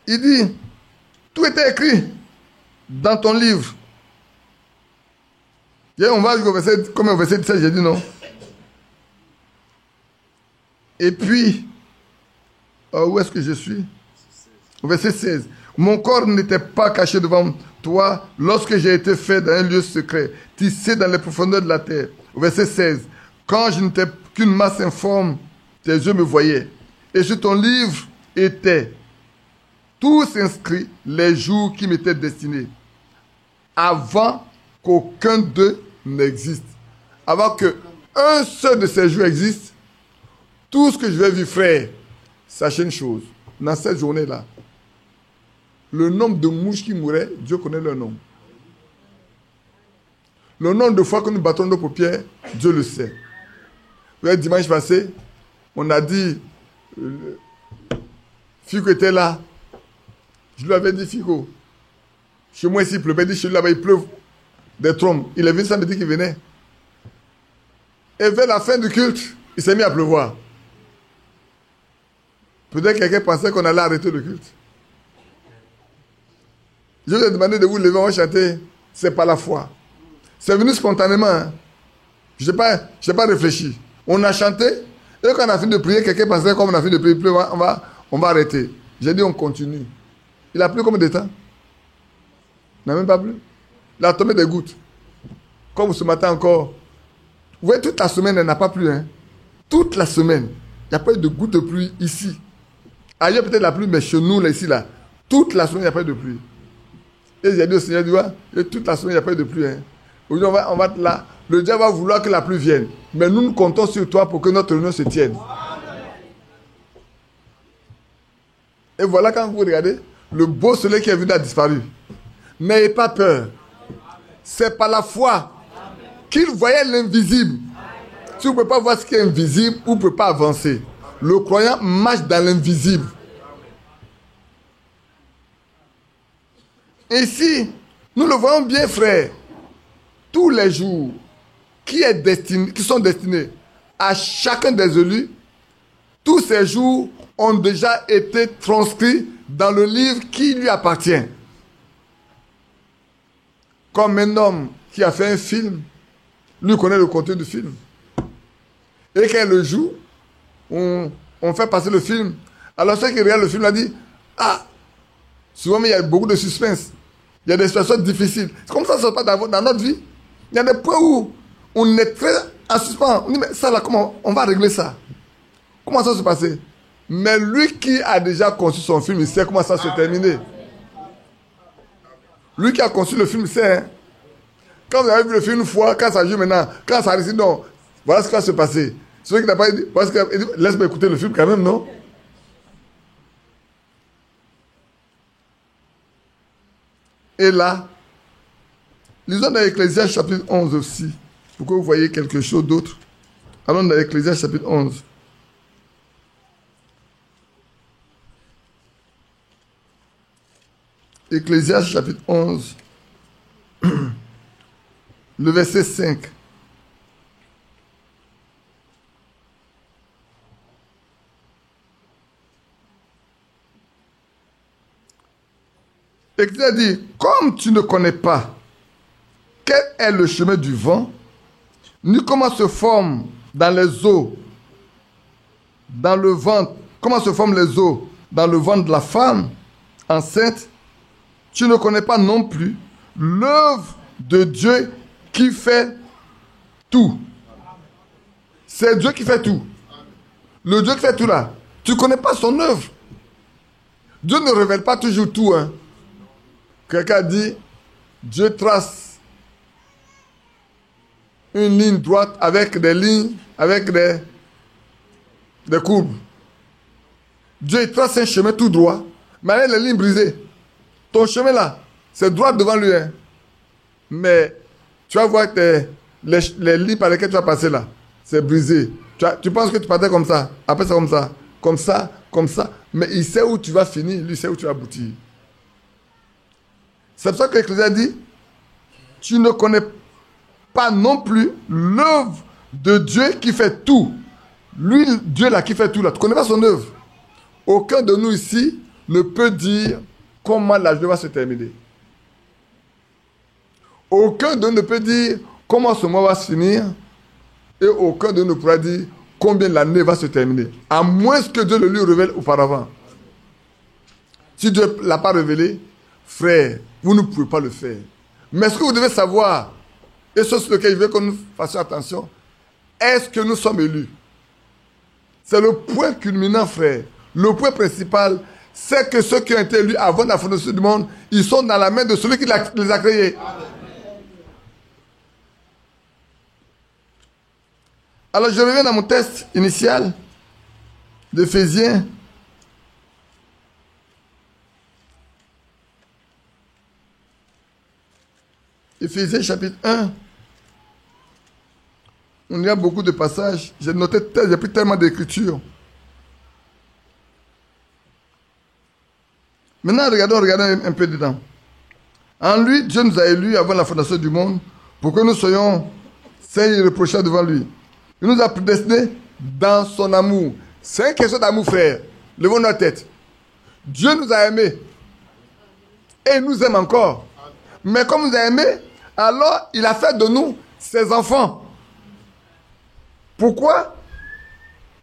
Il dit, tout était écrit dans ton livre. Et on va jusqu'au verset, comme au verset 17, j'ai dit non. Et puis, où est-ce que je suis? Au verset 16. Mon corps n'était pas caché devant toi lorsque j'ai été fait dans un lieu secret, tissé dans les profondeurs de la terre. Au verset 16. Quand je n'étais qu'une masse informe, tes yeux me voyaient. Et sur ton livre étaient tous inscrits les jours qui m'étaient destinés, avant qu'aucun d'eux n'existe. Avant qu'un seul de ces jours existe, tout ce que je vais vivre, frère, sachez une chose, dans cette journée-là, le nombre de mouches qui mouraient, Dieu connaît leur nom. Le nombre de fois que nous battons nos paupières, Dieu le sait. Vous voyez, dimanche passé, on a dit, Fico était là. Je lui avais dit, Fico, chez moi ici il pleut. Il dit, chez lui là-bas il pleut des trombes. Il est venu, ça me dit qu'il venait. Et vers la fin du culte, il s'est mis à pleuvoir. Peut-être quelqu'un pensait qu'on allait arrêter le culte. Je lui ai demandé de vous lever, on va chanter. C'est pas la foi. C'est venu spontanément. Hein. Je n'ai pas réfléchi. On a chanté. Et quand on a fini de prier, quelqu'un pensait comme on a fini de prier, on va arrêter. J'ai dit on continue. Il a plu combien de temps? Il n'a même pas plu. Il a tombé des gouttes. Comme ce matin encore. Vous voyez, toute la semaine, elle n'a pas plu. Hein? Toute la semaine. Il n'y a pas eu de gouttes de pluie ici. Ailleurs peut-être la pluie, mais chez nous, là, ici, là. Toute la semaine, il n'y a pas eu de pluie. Et j'ai dit au Seigneur, tu vois, toute la semaine, il n'y a pas eu de pluie. Hein? Aujourd'hui, on va être là. Le diable va vouloir que la pluie vienne. Mais nous comptons sur toi pour que notre réunion se tienne. Et voilà, quand vous regardez, le beau soleil qui est venu a disparu. N'ayez pas peur. C'est par la foi qu'il voyait l'invisible Si vous ne pouvez pas voir ce qui est invisible, vous ne pouvez pas avancer. Le croyant marche dans l'invisible. Ici, nous le voyons bien, frère. Tous les jours qui sont destinés à chacun des élus, tous ces jours ont déjà été transcrits dans le livre qui lui appartient. Comme un homme qui a fait un film, lui connaît le contenu du film. Et quand le joue, on fait passer le film. Alors ceux qui regardent le film ont dit, ah, souvent il y a beaucoup de suspense. Il y a des situations difficiles. C'est comme ça se passe dans notre vie. Il y a des points où on est très en suspens. On dit, mais ça là, comment on va régler ça? Comment ça se passer? Mais lui qui a déjà conçu son film, il sait comment ça se terminer. Lui qui a conçu le film, il sait. Hein? Quand vous avez vu le film une fois, quand ça joue maintenant, quand ça réussit, non, voilà ce qui va se passer. Celui qui n'a pas dit, laisse-moi écouter le film quand même, non? Et là, lisons dans Ecclésiaste chapitre 11 aussi, pour que vous voyez quelque chose d'autre. Allons dans Ecclésiaste chapitre 11. Ecclésiaste chapitre 11, le verset 5. Ecclésiaste dit, comme tu ne connais pas quel est le chemin du vent, ni comment se forment dans les eaux, dans le ventre, comment se forment les eaux dans le ventre de la femme enceinte, tu ne connais pas non plus l'œuvre de Dieu qui fait tout. C'est Dieu qui fait tout. Le Dieu qui fait tout là, tu ne connais pas son œuvre. Dieu ne révèle pas toujours tout. Hein. Quelqu'un dit, Dieu trace une ligne droite avec des lignes, avec des courbes. Dieu trace un chemin tout droit, mais avec les lignes brisées. Ton chemin là, c'est droit devant lui. Hein. Mais tu vas voir que les lignes par lesquelles tu vas passer là, c'est brisé. Tu penses que tu partais comme ça, après c'est comme ça, comme ça, comme ça. Mais il sait où tu vas finir, lui sait où tu vas aboutir. C'est pour ça que l'Ecclésiaste dit, tu ne connais pas non plus l'œuvre de Dieu qui fait tout. Lui, Dieu là qui fait tout là, tu ne connais pas son œuvre. Aucun de nous ici ne peut dire comment la journée va se terminer. Aucun de nous ne peut dire comment ce mois va se finir. Et aucun de nous ne pourra dire combien l'année va se terminer. À moins que Dieu le lui révèle auparavant. Si Dieu ne l'a pas révélé, frère, vous ne pouvez pas le faire. Mais ce que vous devez savoir, et ce sur lequel je veux que nous fassions attention, est-ce que nous sommes élus? C'est le point culminant, frère. Le point principal, c'est que ceux qui ont été élus avant la fondation du monde, ils sont dans la main de celui qui les a créés. Alors je reviens dans mon texte initial d'Éphésiens. Éphésiens chapitre 1. Il y a beaucoup de passages. J'ai pris tellement d'écritures. Maintenant, regardons un peu dedans. En lui, Dieu nous a élus avant la fondation du monde pour que nous soyons saints et irréprochables devant lui. Il nous a prédestinés dans son amour. C'est une question d'amour, frère. Levons notre tête. Dieu nous a aimés. Et il nous aime encore. Mais comme il nous a aimés, alors il a fait de nous ses enfants. Pourquoi?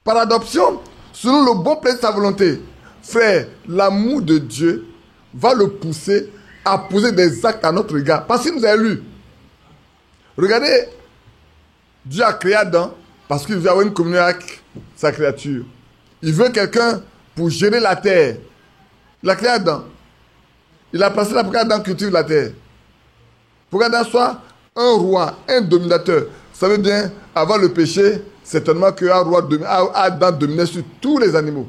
Par adoption, selon le bon plaisir de sa volonté. Frère, l'amour de Dieu va le pousser à poser des actes à notre égard. Parce qu'il nous a élus. Regardez, Dieu a créé Adam parce qu'il veut avoir une communion avec sa créature. Il veut quelqu'un pour gérer la terre. Il a créé Adam. Il a placé là pour qu'Adam cultive la terre. Pour qu'Adam soit un roi, un dominateur. Vous savez bien, avant le péché, certainement qu'un roi Adam dominait sur tous les animaux.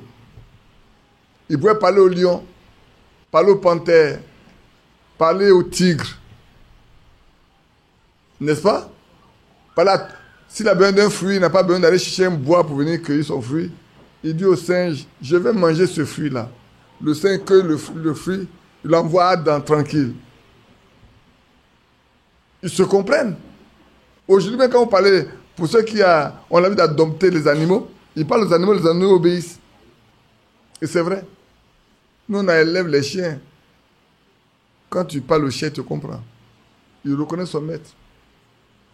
Il pouvait parler au lion, parler au panthère, parler au tigre. N'est-ce pas? S'il a besoin d'un fruit, il n'a pas besoin d'aller chercher un bois pour venir cueillir son fruit. Il dit au singe, je vais manger ce fruit-là. Le singe cueille le fruit, il l'envoie à Adam tranquille. Ils se comprennent. Aujourd'hui, même quand on parlait, pour ceux qui ont l'habitude d'adopter les animaux, ils parlent aux animaux, les animaux obéissent. Et c'est vrai. Nous, on élève les chiens. Quand tu parles au chien, il te comprend. Il reconnaît son maître.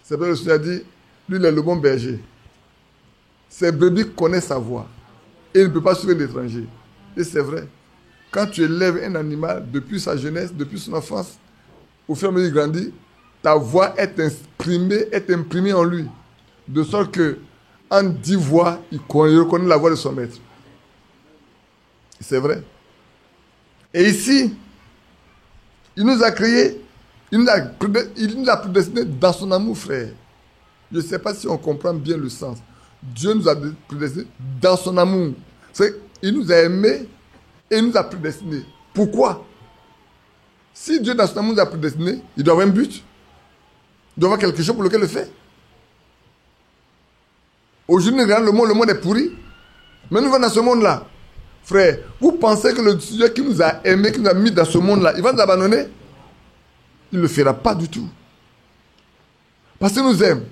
C'est vrai, le Seigneur dit, lui, il est le bon berger. Ses brebis connaissent sa voix. Et il ne peut pas suivre l'étranger. Et c'est vrai. Quand tu élèves un animal depuis sa jeunesse, depuis son enfance, au fur et à mesure qu'il grandit, ta voix est imprimée en lui. De sorte que, en 10 voix, il reconnaît la voix de son maître. C'est vrai. Et ici, il nous a créés, il nous a prédestinés dans son amour, frère. Je ne sais pas si on comprend bien le sens. Dieu nous a prédestinés dans son amour. Il nous a aimés et il nous a prédestinés. Pourquoi? Si Dieu dans son amour nous a prédestinés, il doit avoir un but. Il doit avoir quelque chose pour lequel il le fait. Aujourd'hui, nous regardons le monde est pourri. Mais nous venons dans ce monde-là. Frère, vous pensez que le Dieu qui nous a aimés, qui nous a mis dans ce monde-là, il va nous abandonner? Il ne le fera pas du tout. Parce qu'il nous aime.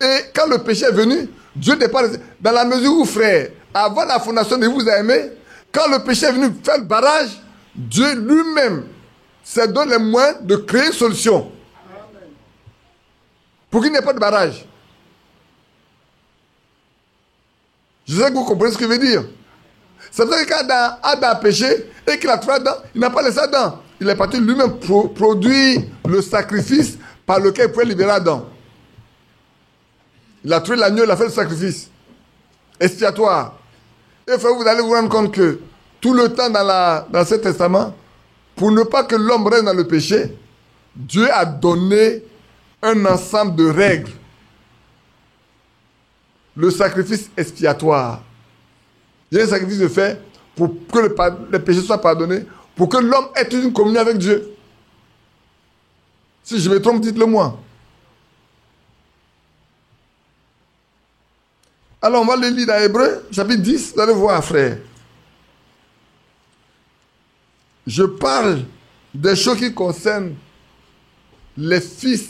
Et quand le péché est venu, Dieu n'est pas... Dans la mesure où, frère, avant la fondation de vous a aimé, quand le péché est venu faire le barrage, Dieu lui-même s'est donné les moyens de créer une solution. Pour qu'il n'y ait pas de barrage. Je sais que vous comprenez ce que je veux dire. C'est pour ça que quand Adam a péché et qu'il a trouvé Adam, il n'a pas laissé Adam. Il est parti lui-même produire le sacrifice par lequel il pouvait libérer Adam. Il a trouvé l'agneau, il a fait le sacrifice expiatoire. Et vous allez vous rendre compte que tout le temps dans l'Ancien Testament, pour ne pas que l'homme reste dans le péché, Dieu a donné un ensemble de règles. Le sacrifice expiatoire. Il y a un sacrifice de fait pour que les péchés soient pardonnés, pour que l'homme ait une communion avec Dieu. Si je me trompe, dites-le moi. Alors, on va le lire dans Hébreux, chapitre 10, vous allez voir, frère. Je parle des choses qui concernent les fils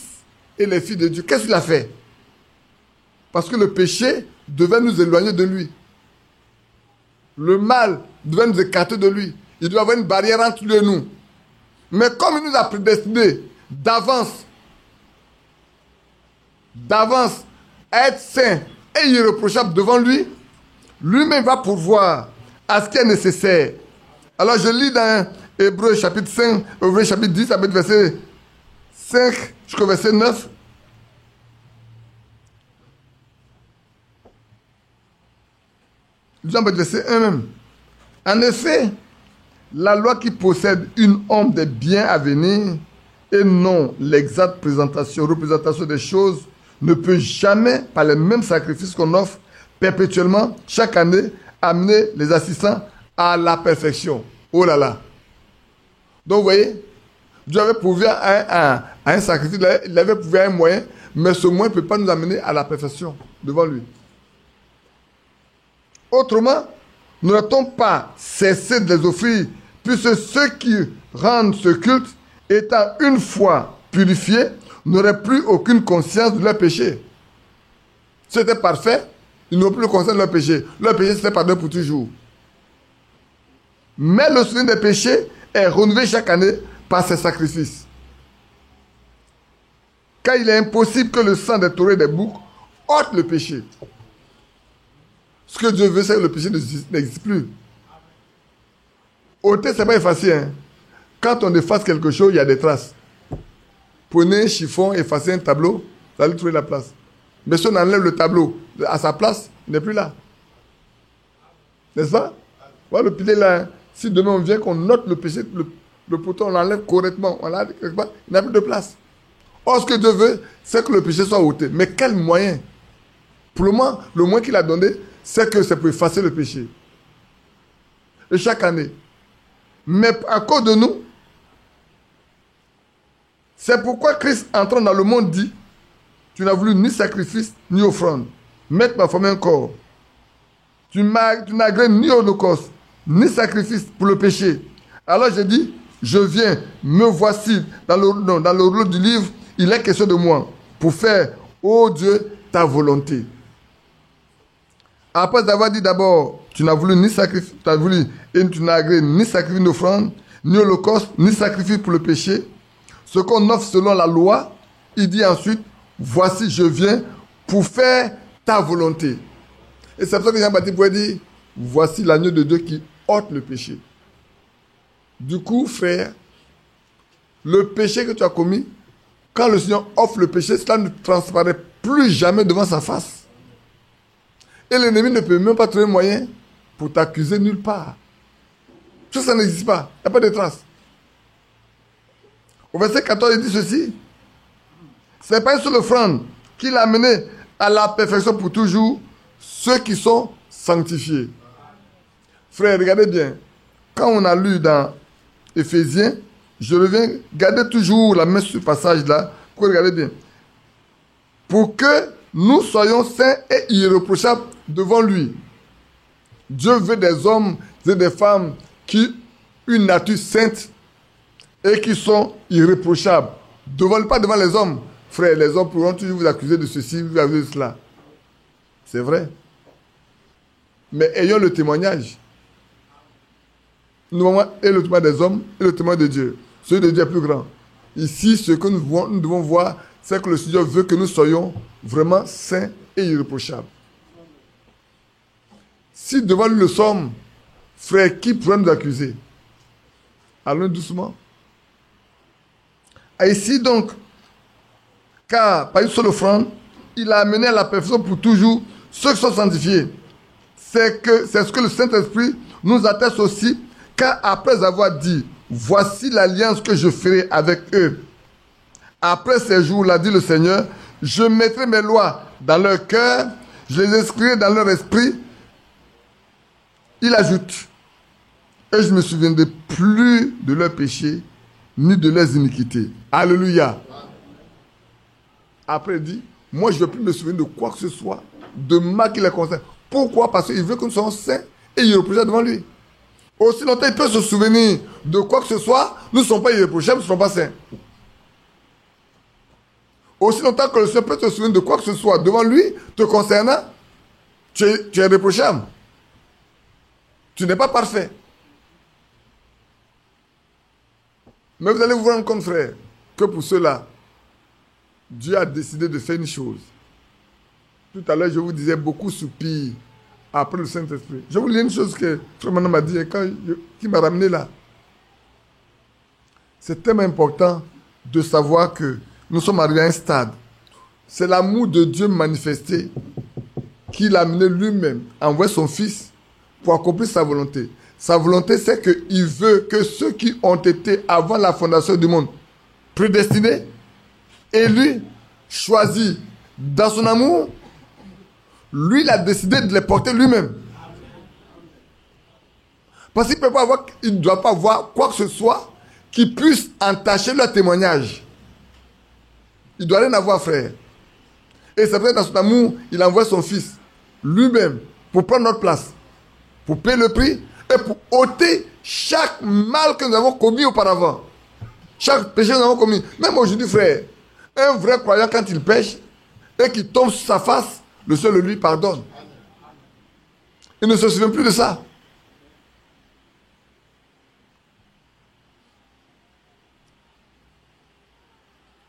et les filles de Dieu. Qu'est-ce qu'il a fait? Parce que le péché devait nous éloigner de lui. Le mal devait nous écarter de lui. Il doit y avoir une barrière entre lui et nous. Mais comme il nous a prédestinés d'avance à être saints et irréprochables devant lui, lui-même va pourvoir à ce qui est nécessaire. Alors je lis dans Hébreux chapitre 5, Hébreux chapitre 10, verset 5 jusqu'au verset 9. Verset 1 même. En effet, la loi qui possède une ombre des biens à venir et non l'exacte représentation des choses ne peut jamais, par les mêmes sacrifices qu'on offre perpétuellement, chaque année, amener les assistants à la perfection. Oh là là. Donc vous voyez, Dieu avait pourvu à un sacrifice, il avait pourvu à un moyen, mais ce moyen ne peut pas nous amener à la perfection devant lui. Autrement, n'aurait-on pas cessé de les offrir, puisque ceux qui rendent ce culte, étant une fois purifiés, n'auraient plus aucune conscience de leur péché. C'était parfait, ils n'ont plus conscience de leur péché. Leur péché serait pardonné pour toujours. Mais le souvenir des péchés est renouvelé chaque année par ces sacrifices. Car il est impossible que le sang des taureaux et des boucs ôte le péché. Ce que Dieu veut, c'est que le péché n'existe plus. Ôter, ce n'est pas effacer. Hein. Quand on efface quelque chose, il y a des traces. Prenez un chiffon, effacez un tableau, vous allez trouver la place. Mais si on enlève le tableau à sa place, il n'est plus là. N'est-ce pas? Voilà le pilier là. Hein. Si demain on vient qu'on note le péché, le poteau, on l'enlève correctement, on l'enlève quelque part, il n'a plus de place. Or, ce que Dieu veut, c'est que le péché soit ôté. Mais quel moyen? Pour le moment, le moyen qu'il a donné, c'est que c'est pour effacer le péché. Et chaque année. Mais à cause de nous, c'est pourquoi Christ entrant dans le monde dit, tu n'as voulu ni sacrifice, ni offrande. Mettre ma famille un corps. Tu n'as agréé ni holocauste, ni sacrifice pour le péché. Alors j'ai dit, je viens, me voici. Dans le rouleau du livre, il est question de moi. Pour faire, ô Dieu, ta volonté. Après avoir dit d'abord, tu n'as voulu ni sacrifice, tu n'as agréé ni sacrifice d'offrande, ni holocauste, ni sacrifice pour le péché. Ce qu'on offre selon la loi, il dit ensuite, voici, je viens pour faire ta volonté. Et c'est pour ça que Jean-Baptiste pourrait dire, voici l'agneau de Dieu qui ôte le péché. Du coup, frère, le péché que tu as commis, quand le Seigneur offre le péché, cela ne transparaît plus jamais devant sa face. Et l'ennemi ne peut même pas trouver moyen pour t'accuser nulle part. Tout ça n'existe pas. Il n'y a pas de traces. Au verset 14, il dit ceci. Ce n'est pas une seule offrande qu'il a amené à la perfection pour toujours ceux qui sont sanctifiés. Frère, regardez bien. Quand on a lu dans Éphésiens, je reviens, gardez toujours la main sur ce passage-là, pour regarder bien. Pour que nous soyons saints et irréprochables devant lui. Dieu veut des hommes et des femmes qui ont une nature sainte et qui sont irréprochables. Pas devant les hommes. Frère, les hommes pourront toujours vous accuser de ceci, vous accuser de cela. C'est vrai. Mais ayons le témoignage. Nous avons et le témoignage des hommes et le témoignage de Dieu. Celui de Dieu est plus grand. Ici, ce que nous devons voir, c'est que le Seigneur veut que nous soyons vraiment saints et irréprochables. Si devant lui le sommes, frère, qui pourrait nous accuser? Allons doucement. Et ici donc, car par une seule offrande, il a amené à la perfection pour toujours ceux qui sont sanctifiés. C'est ce que le Saint-Esprit nous atteste aussi, car après avoir dit, voici l'alliance que je ferai avec eux. Après ces jours-là, dit le Seigneur, je mettrai mes lois dans leur cœur, je les inscrirai dans leur esprit. Il ajoute, et je ne me souviendrai plus de leurs péchés, ni de leurs iniquités. Alléluia. Après, il dit, moi, je ne veux plus me souvenir de quoi que ce soit, de mal qui les concerne. Pourquoi? Parce qu'il veut que nous soyons saints et irréprochables devant lui. Aussi longtemps il peut se souvenir de quoi que ce soit, nous ne sommes pas irréprochables, nous ne sommes pas saints. Aussi longtemps que le Seigneur peut se souvenir de quoi que ce soit devant lui, te concernant, tu es irréprochable. Tu n'es pas parfait. Mais vous allez vous rendre compte, frère, que pour cela, Dieu a décidé de faire une chose. Tout à l'heure, je vous disais, beaucoup soupirent après le Saint-Esprit. Je vous lis une chose que Frère Manon m'a dit, qui m'a ramené là. C'est tellement important de savoir que nous sommes arrivés à un stade. C'est l'amour de Dieu manifesté qu'il a amené lui-même à envoyer son Fils pour accomplir sa volonté. Sa volonté, c'est qu'il veut que ceux qui ont été avant la fondation du monde prédestinés, élus, choisis dans son amour, lui, il a décidé de les porter lui-même. Parce qu'il ne doit pas avoir quoi que ce soit qui puisse entacher leur témoignage. Il ne doit rien avoir, frère. Et c'est vrai, dans son amour, il envoie son Fils lui-même pour prendre notre place, pour payer le prix et pour ôter chaque mal que nous avons commis auparavant. Chaque péché que nous avons commis. Même aujourd'hui, frère, un vrai croyant, quand il pêche et qu'il tombe sur sa face, le Seigneur lui pardonne. Il ne se souvient plus de ça.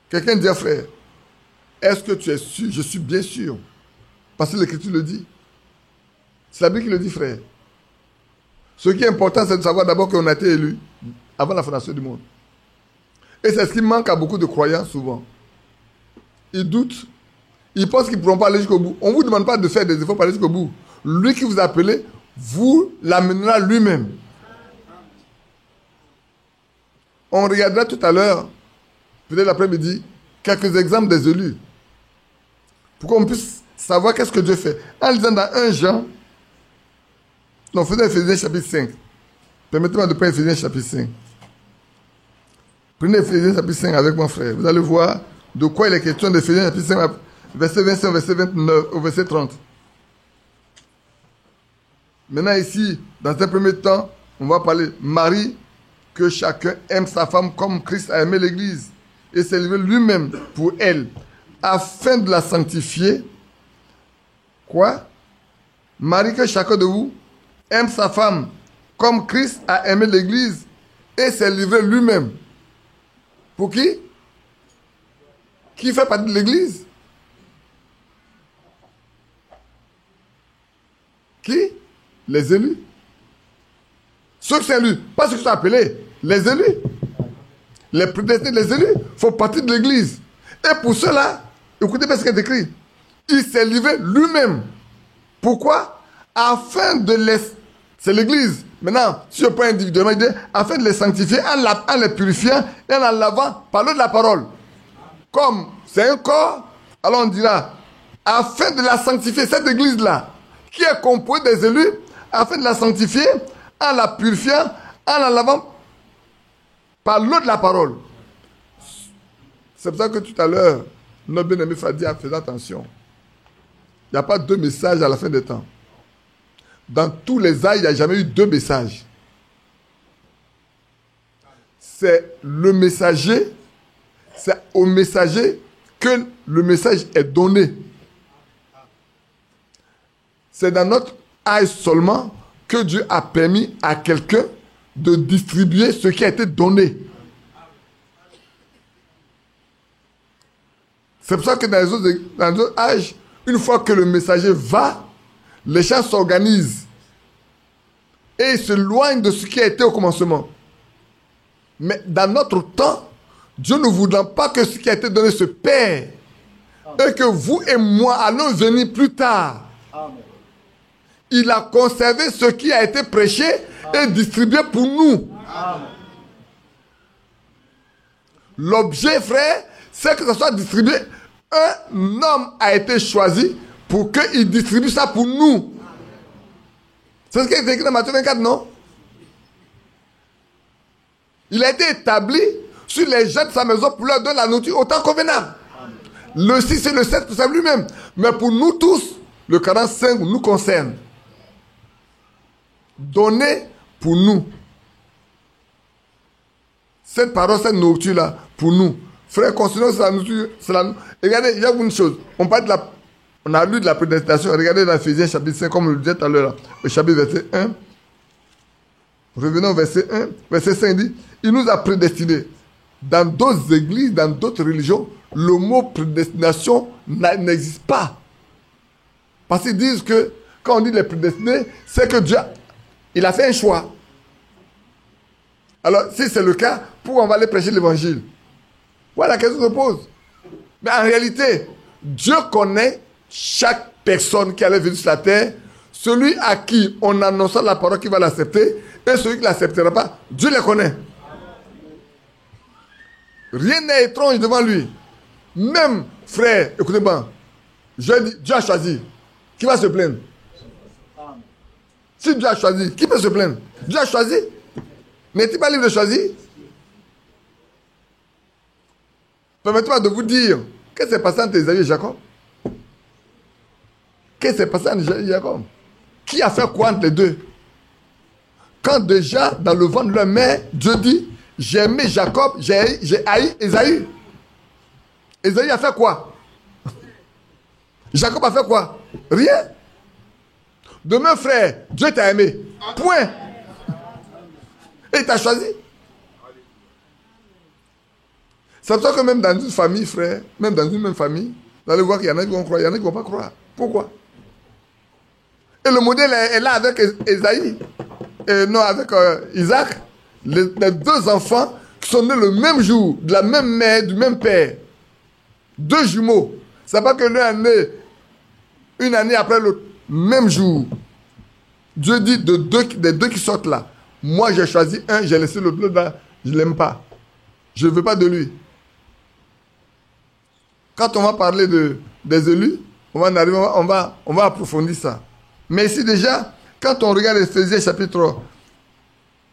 Quelqu'un dit, frère, est-ce que tu es sûr? Je suis bien sûr. Parce que l'Écriture le dit. C'est la Bible qui le dit, frère. Ce qui est important, c'est de savoir d'abord qu'on a été élu avant la fondation du monde. Et c'est ce qui manque à beaucoup de croyants souvent. Ils doutent. Ils pensent qu'ils ne pourront pas aller jusqu'au bout. On ne vous demande pas de faire des efforts pour aller jusqu'au bout. Lui qui vous a appelé, vous l'amènera lui-même. On regardera tout à l'heure, peut-être l'après-midi, quelques exemples des élus. Pour qu'on puisse savoir qu'est-ce que Dieu fait. En lisant dans 1 Jean, non, faisons Éphésiens chapitre 5. Permettez-moi de prendre Éphésiens chapitre 5. Prenez Éphésiens chapitre 5 avec mon frère. Vous allez voir de quoi il est question d'Éphésiens chapitre 5 verset 25, verset 29, au verset 30. Maintenant ici, dans un premier temps, on va parler Marie, que chacun aime sa femme comme Christ a aimé l'Église et s'est livré lui-même pour elle, afin de la sanctifier. Quoi? Marie, que chacun de vous aime sa femme comme Christ a aimé l'Église et s'est livré lui-même. Pour qui? Qui fait partie de l'Église? Qui? Les élus. Ceux qui sont élus, pas ceux qui sont appelés, les élus. Les prédestinés, les élus font partie de l'Église. Et pour cela, écoutez bien ce qui est écrit. Il s'est livré lui-même. Pourquoi? Afin de les... C'est l'Église. Maintenant, si je prends individuellement, il dit, afin de les sanctifier en les purifiant et en lavant par l'eau de la parole. Comme c'est un corps, alors on dira, afin de la sanctifier, cette Église-là, qui est composée des élus, afin de la sanctifier en la purifiant, en la lavant par l'eau de la parole. C'est pour ça que tout à l'heure, notre bien-aimé Fadi a fait attention. Il n'y a pas deux messages à la fin des temps. Dans tous les âges, il n'y a jamais eu deux messages. C'est le messager, c'est au messager que le message est donné. C'est dans notre âge seulement que Dieu a permis à quelqu'un de distribuer ce qui a été donné. C'est pour ça que dans les autres âges, une fois que le messager va, les gens s'organisent et ils s'éloignent de ce qui a été au commencement. Mais dans notre temps, Dieu ne voulant pas que ce qui a été donné se perd et que vous et moi allons venir plus tard. Amen. Il a conservé ce qui a été prêché et distribué pour nous. Amen. L'objet, frère, c'est que ça soit distribué. Un homme a été choisi pour qu'il distribue ça pour nous. C'est ce qui est écrit dans Matthieu 24, non? Il a été établi sur les gens de sa maison pour leur donner la nourriture autant convenable. Le 6 et le 7 pour ça lui-même. Mais pour nous tous, le 45 nous concerne. Donner pour nous. Cette parole, cette nourriture-là, pour nous. Frère, considérons la nourriture. Regardez, il y a une chose. On a lu de la prédestination. Regardez dans Ephésiens chapitre 5, comme je le disais tout à l'heure, au chapitre verset 1. Revenons au verset 1. Verset 5 dit, il nous a prédestinés. Dans d'autres églises, dans d'autres religions, le mot prédestination n'existe pas. Parce qu'ils disent que quand on dit les prédestinés, c'est que Dieu, il a fait un choix. Alors, si c'est le cas, pourquoi on va aller prêcher l'évangile? Voilà la question que je pose. Mais en réalité, Dieu connaît chaque personne qui allait venir sur la terre, celui à qui on annonce la parole qui va l'accepter, et celui qui ne l'acceptera pas, Dieu les connaît. Rien n'est étrange devant lui. Même, frère, écoutez-moi, je dis, Dieu a choisi. Qui va se plaindre? Si Dieu a choisi, qui peut se plaindre? Dieu a choisi. N'est-il pas libre de choisir? Permettez-moi de vous dire, qu'est-ce qui s'est passé entre Esaü et Jacob? Qu'est-ce qui s'est passé entre Esaü et Jacob? Qui a fait quoi entre les deux? Quand déjà, dans le ventre de leur mère, Dieu dit, j'ai aimé Jacob, j'ai haï Esaü. Esaü a fait quoi? Jacob a fait quoi? Rien. Demain, frère, Dieu t'a aimé. Point. Et il t'a choisi. C'est pour ça que même dans une famille, frère, même dans une même famille, vous allez voir qu'il y en a qui vont croire, il y en a qui ne vont pas croire. Pourquoi? Et le modèle est là avec Esaïe, et non avec Isaac. Les deux enfants qui sont nés le même jour, de la même mère, du même père. Deux jumeaux. C'est pas que l'un est né une année après l'autre. Même jour. Dieu dit des deux qui sortent là. Moi j'ai choisi un, j'ai laissé l'autre là, je ne l'aime pas. Je ne veux pas de lui. Quand on va parler des élus, on va en arriver, on va approfondir ça. Mais ici déjà, quand on regarde Ephésiens chapitre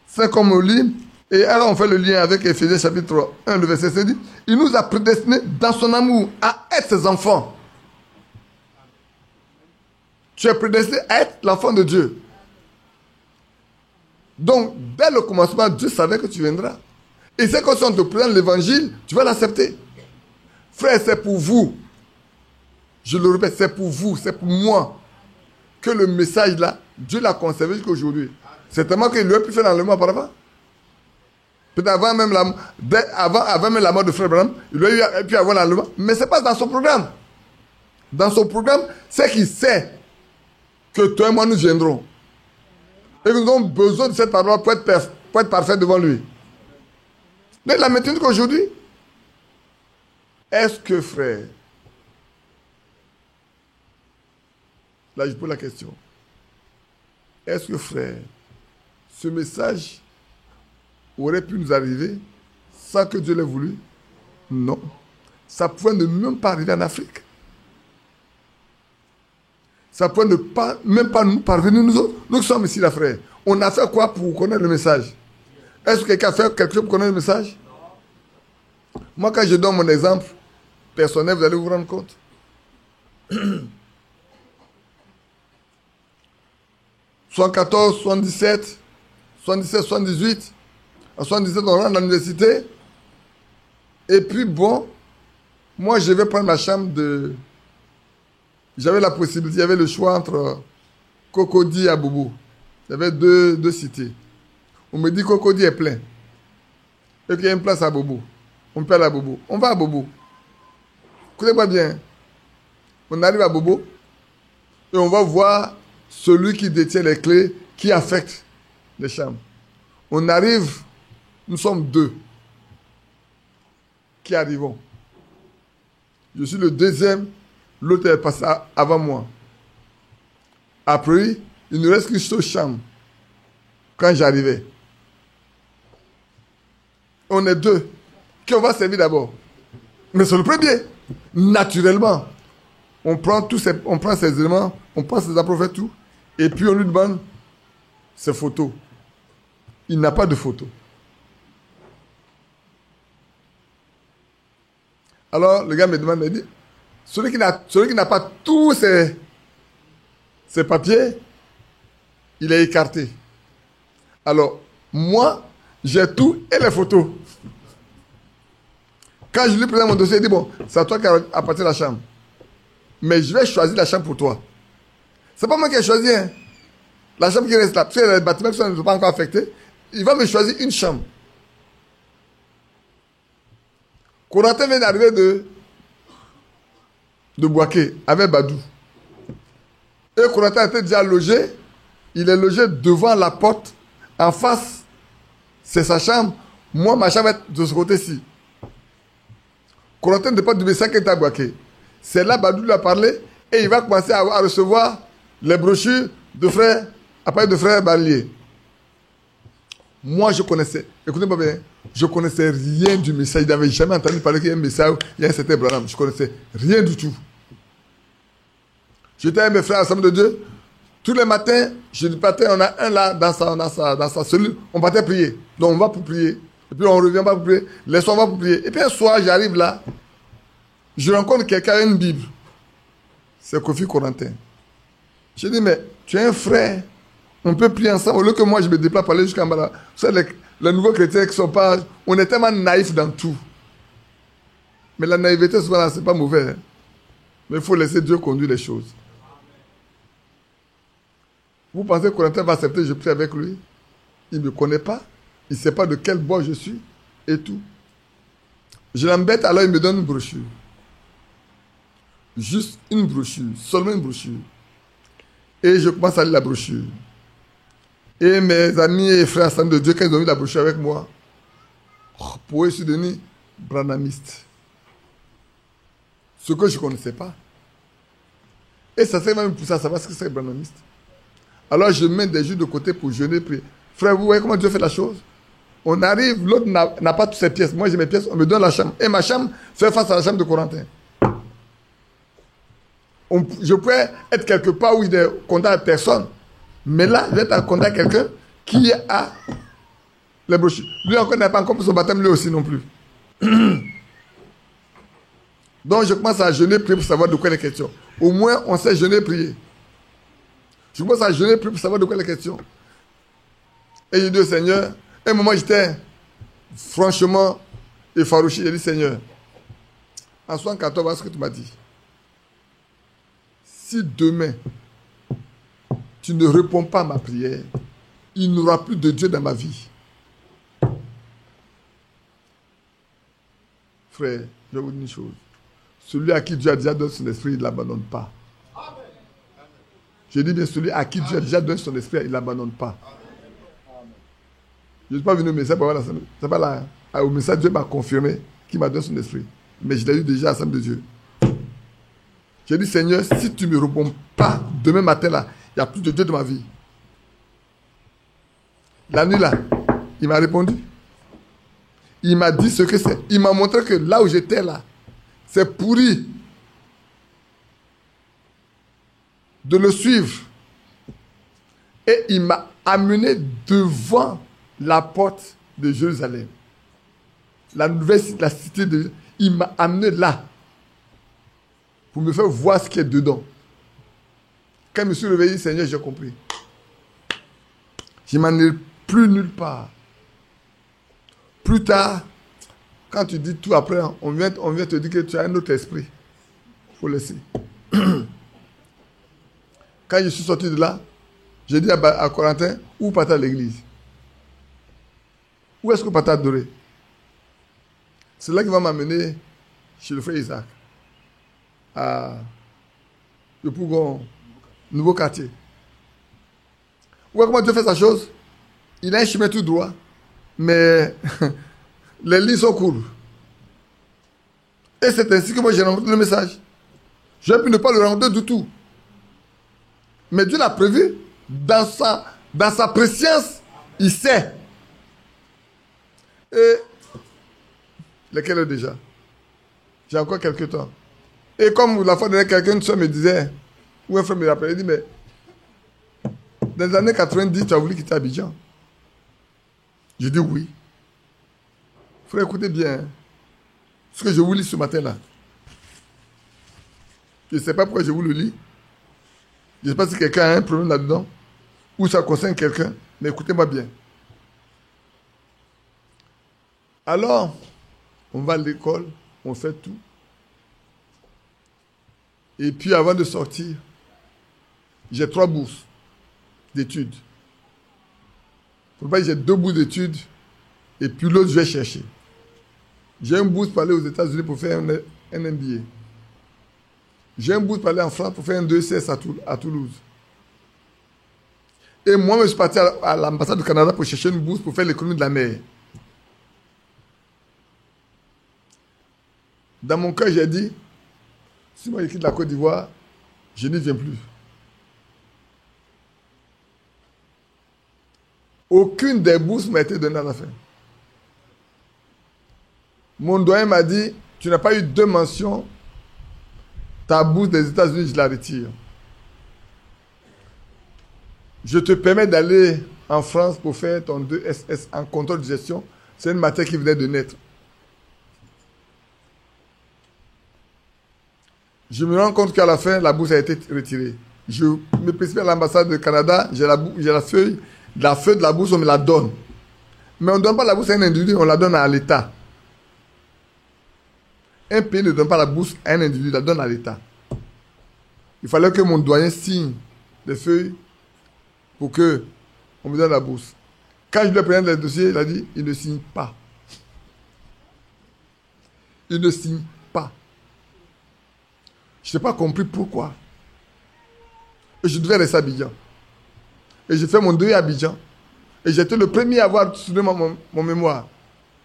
5 comme on lit, et alors on fait le lien avec Ephésiens chapitre 1, le verset 5 dit, il nous a prédestinés dans son amour à être ses enfants. Tu es prédestiné à être l'enfant de Dieu. Donc, dès le commencement, Dieu savait que tu viendras. Et c'est que si on te présente l'évangile, tu vas l'accepter. Frère, c'est pour vous. Je le répète, c'est pour vous, c'est pour moi. Que le message là, Dieu l'a conservé jusqu'à aujourd'hui. C'est tellement qu'il lui a pu faire l'enlèvement auparavant. Peut-être avant même la mort de Frère Branham, il lui a pu avoir l'enlèvement. Mais ce n'est pas dans son programme. Dans son programme, c'est qu'il sait que toi et moi nous viendrons. Et que nous avons besoin de cette parole pour être parfait devant lui. Mais il a maintenu qu'aujourd'hui, est-ce que, frère, là je pose la question, est-ce que, frère, ce message aurait pu nous arriver sans que Dieu l'ait voulu? Non. Ça pouvait ne même pas arriver en Afrique. Ça pouvait même pas nous parvenir nous autres. Nous sommes ici là, frère. On a fait quoi pour connaître le message? Est-ce que quelqu'un a fait quelque chose pour connaître le message? Moi, quand je donne mon exemple personnel, vous allez vous rendre compte. 74, 77, 78. En 77, on rentre à l'université. Et puis, bon, moi, je vais prendre ma chambre de... J'avais la possibilité, il y avait le choix entre Cocody et Abobo. Il y avait deux cités. On me dit Cocody est plein. Et qu'il y a une place à Bobo. On peut aller à Bobo. On va à Bobo. Écoutez-moi bien. On arrive à Bobo et on va voir celui qui détient les clés qui affecte les chambres. On arrive, nous sommes deux qui arrivons. Je suis le deuxième, l'autre est passé avant moi. Après, il ne reste qu'une seule chambre quand j'arrivais. On est deux. Qui on va servir d'abord? Mais c'est le premier. Naturellement. On prend ces éléments, on prend ses appareils, tout. Et puis on lui demande ses photos. Il n'a pas de photos. Alors le gars me demande, il dit, celui qui n'a pas tous ses papiers, il est écarté. Alors, moi, j'ai tout et les photos. Quand je lui présente mon dossier, il dit, bon, c'est à toi qui appartient la chambre. Mais je vais choisir la chambre pour toi. C'est pas moi qui ai choisi, hein. La chambre qui reste là, parce que les bâtiments qui ne sont pas encore affectés, il va me choisir une chambre. Corentin vient d'arriver de Boaké, avec Badou. Et Corentin était déjà logé. Il est logé devant la porte, en face. C'est sa chambre. Moi, ma chambre est de ce côté-ci. Corentin ne pas du message qui est à Boaké. C'est là Badou lui a parlé et il va commencer à recevoir les brochures de frère, après de frère Barlier. Moi, je connaissais, écoutez-moi bien, je connaissais rien du message. Je n'avais jamais entendu parler qu'il y a un message, il y a un certain Branham. Je connaissais rien du tout. J'étais avec mes frères ensemble de Dieu. Tous les matins, je partais, on a un là dans sa cellule, on partait prier. Donc on va pour prier. Et puis on revient pas pour prier. Les soirs, on va pour prier. Et puis un soir, j'arrive là. Je rencontre quelqu'un avec une Bible. C'est Kofi Corentin. Je dis, mais tu es un frère. On peut prier ensemble. Au lieu que moi, je me déplace pour aller jusqu'en bas là. Vous savez, les nouveaux chrétiens qui sont pas... On est tellement naïfs dans tout. Mais la naïveté, souvent, c'est pas mauvais. Hein. Mais il faut laisser Dieu conduire les choses. Vous pensez que Corentin va accepter, je prie avec lui? Il ne me connaît pas. Il ne sait pas de quel bois je suis. Et tout. Je l'embête, alors il me donne une brochure. Juste une brochure. Seulement une brochure. Et je commence à lire la brochure. Et mes amis et frères ensemble de Dieu, quand ils ont vu la brochure avec moi, pour eux, je suis devenu branhamiste. Ce que je ne connaissais pas. Et ça s'est même poussé à savoir ce que c'est branhamiste. Alors je mets des jours de côté pour jeûner, prier. Frère, vous voyez comment Dieu fait la chose? On arrive, l'autre n'a pas toutes ses pièces. Moi j'ai mes pièces, on me donne la chambre. Et ma chambre fait face à la chambre de Corentin. Je pourrais être quelque part où il est contact à personne. Mais là, je vais être en contact avec quelqu'un qui a les brochures. Lui encore n'a pas encore pour son baptême, lui aussi non plus. Donc je commence à jeûner, prier pour savoir de quoi il est question. Au moins, on sait jeûner, prier. Je commence à jeûner plus pour savoir de quoi la question. Et j'ai dit au Seigneur, à un moment j'étais franchement effarouché. J'ai dit, Seigneur, en 74, voilà ce que tu m'as dit. Si demain, tu ne réponds pas à ma prière, il n'y aura plus de Dieu dans ma vie. Frère, je vais vous dire une chose. Celui à qui Dieu a déjà donné son esprit, il ne l'abandonne pas. Je dis bien, celui à qui Dieu a déjà donné son esprit, il ne l'abandonne pas. Je ne suis pas venu au message pour voir c'est pas là. Au message, Dieu m'a confirmé qu'il m'a donné son esprit. Mais je l'ai eu déjà à l'Assemblée de Dieu. J'ai dit, Seigneur, si tu ne me réponds pas demain matin, là, il n'y a plus de Dieu dans ma vie. La nuit, là, il m'a répondu. Il m'a dit ce que c'est. Il m'a montré que là où j'étais, là, c'est pourri de le suivre. Et il m'a amené devant la porte de Jérusalem. La nouvelle cité, la cité de... Il m'a amené là pour me faire voir ce qu'il y a dedans. Quand je me suis réveillé, Seigneur, j'ai compris. Je m'en ai plus nulle part. Plus tard, quand tu dis tout après, on vient te dire que tu as un autre esprit. Il faut laisser. Quand je suis sorti de là, j'ai dit à Corentin, où part-tu à l'église? Où est-ce que part-tu adorer? C'est là qu'il va m'amener chez le frère Isaac, à le Pougon, nouveau quartier. Vous voyez comment Dieu fait sa chose? Il a un chemin tout droit, mais les lignes sont courtes. Et c'est ainsi que moi j'ai rencontré le message. J'ai pu ne pas le rencontrer du tout. Mais Dieu l'a prévu. Dans sa préscience, il sait. Et lequel est déjà? J'ai encore quelques temps. Et comme la fois dernière, quelqu'un de me disait, ou un frère me rappelait, il dit, mais dans les années 90, tu as voulu quitter Abidjan? Je dis oui. Frère, écoutez bien ce que je vous lis ce matin-là. Je ne sais pas pourquoi je vous le lis. Je ne sais pas si quelqu'un a un problème là-dedans ou ça concerne quelqu'un, mais écoutez-moi bien. Alors, on va à l'école, on fait tout. Et puis, avant de sortir, j'ai 3 bourses d'études. Pour pas que j'ai 2 bourses d'études et puis l'autre, je vais chercher. J'ai une bourse pour aller aux États-Unis pour faire un MBA. J'ai une bourse pour aller en France pour faire un 2CS à Toulouse. Et moi, je suis parti à l'ambassade du Canada pour chercher une bourse pour faire l'économie de la mer. Dans mon cœur, j'ai dit, si moi je quitte la Côte d'Ivoire, je n'y viens plus. Aucune des bourses m'a été donnée à la fin. Mon doyen m'a dit, tu n'as pas eu 2 mentions, ta bourse des États-Unis, je la retire. Je te permets d'aller en France pour faire ton 2SS en contrôle de gestion. C'est une matière qui venait de naître. Je me rends compte qu'à la fin, la bourse a été retirée. Je me précipite à l'ambassade du Canada, j'ai la feuille de la bourse, on me la donne. Mais on ne donne pas la bourse à un individu, on la donne à l'État. Un pays ne donne pas la bourse à un individu, il la donne à l'État. Il fallait que mon doyen signe les feuilles pour que on me donne la bourse. Quand je lui ai pris le dossier, il a dit, il ne signe pas. Il ne signe pas. Je n'ai pas compris pourquoi. Et je devais rester à Abidjan. Et j'ai fait mon deuil à Abidjan. Et j'étais le premier à avoir soudé mon mémoire.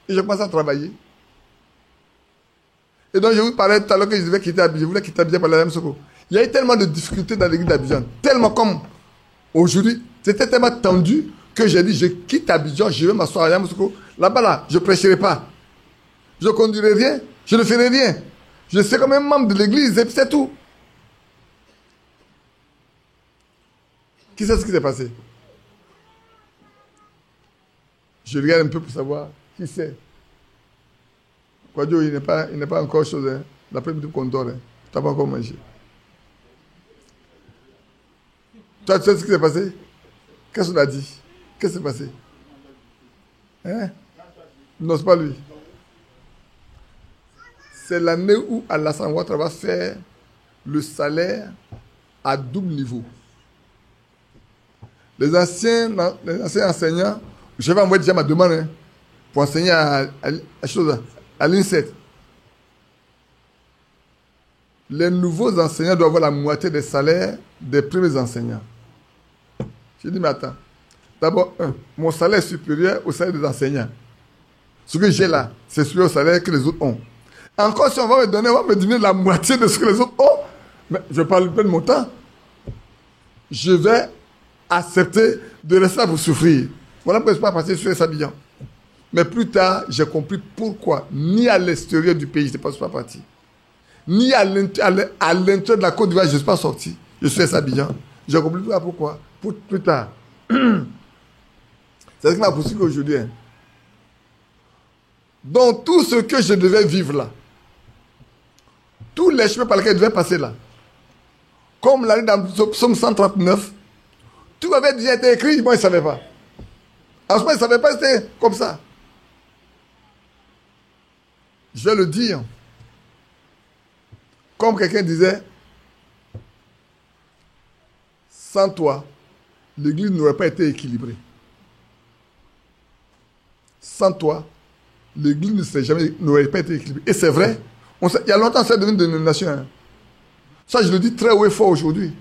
Et j'ai commencé à travailler. Et donc je vous parlais tout à l'heure que je devais quitter Abidjan. Je voulais quitter Abidjan par la Yamoussoukro. Il y a eu tellement de difficultés dans l'église d'Abidjan. Tellement comme aujourd'hui, c'était tellement tendu que j'ai dit, je quitte Abidjan, je vais m'asseoir à Yamoussoukro. Là-bas, là, je ne prêcherai pas. Je ne conduirai rien. Je ne ferai rien. Je serai comme un membre de l'église et puis c'est tout. Qui sait ce qui s'est passé? Je regarde un peu pour savoir qui c'est. Quadio, il n'est pas encore chose. Hein. L'après-midi qu'on dort, hein. Tu n'as pas encore mangé. Toi, tu sais ce qui s'est passé? Qu'est-ce qu'on a dit? Qu'est-ce qui s'est passé? Hein? Non, c'est pas lui. C'est l'année où Alassane Ouattara va faire le salaire à double niveau. Les anciens enseignants, je vais envoyer déjà ma demande hein, pour enseigner à l'INSET. Les nouveaux enseignants doivent avoir la moitié des salaires des premiers enseignants. J'ai dit, mais attends. D'abord, mon salaire est supérieur au salaire des enseignants. Ce que j'ai là, c'est supérieur au salaire que les autres ont. Encore si on va me donner la moitié de ce que les autres ont, mais je parle pas de mon temps. Je vais accepter de rester là pour souffrir. Voilà pourquoi je ne suis pas passé sur les Abidjan. Mais plus tard, j'ai compris pourquoi. Ni à l'extérieur du pays, je ne suis pas parti. Ni à l'intérieur de la Côte d'Ivoire, je ne suis pas sorti. Je suis à Abidjan. J'ai compris pourquoi. Plus tard. C'est ce qui m'a poursuivi aujourd'hui. Hein. Donc, tout ce que je devais vivre là, tous les chemins par lesquels je devais passer là, comme l'a dit dans le psaume 139, tout avait déjà été écrit, moi, il ne savait pas. En ce moment, il ne savait pas, c'était comme ça. Je vais le dire. Comme quelqu'un disait, sans toi, l'église n'aurait pas été équilibrée. Sans toi, l'église n'aurait pas été équilibrée. Et c'est vrai. Il y a longtemps, c'est devenu une dénomination. Hein. Ça, je le dis très haut et fort aujourd'hui.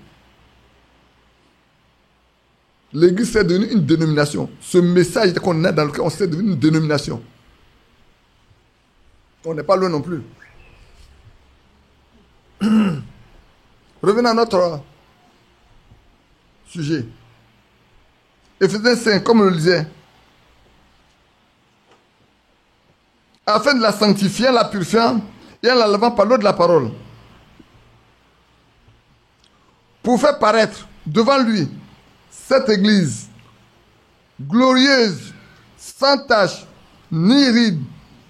L'église, c'est devenu une dénomination. Ce message qu'on a dans lequel on s'est devenu une dénomination. On n'est pas loin non plus. Revenons à notre sujet. Éphésiens 5, comme on le disait. Afin de la sanctifier, la purifiant et en la lavant par l'eau de la parole. Pour faire paraître devant lui cette église glorieuse, sans tache, ni ride,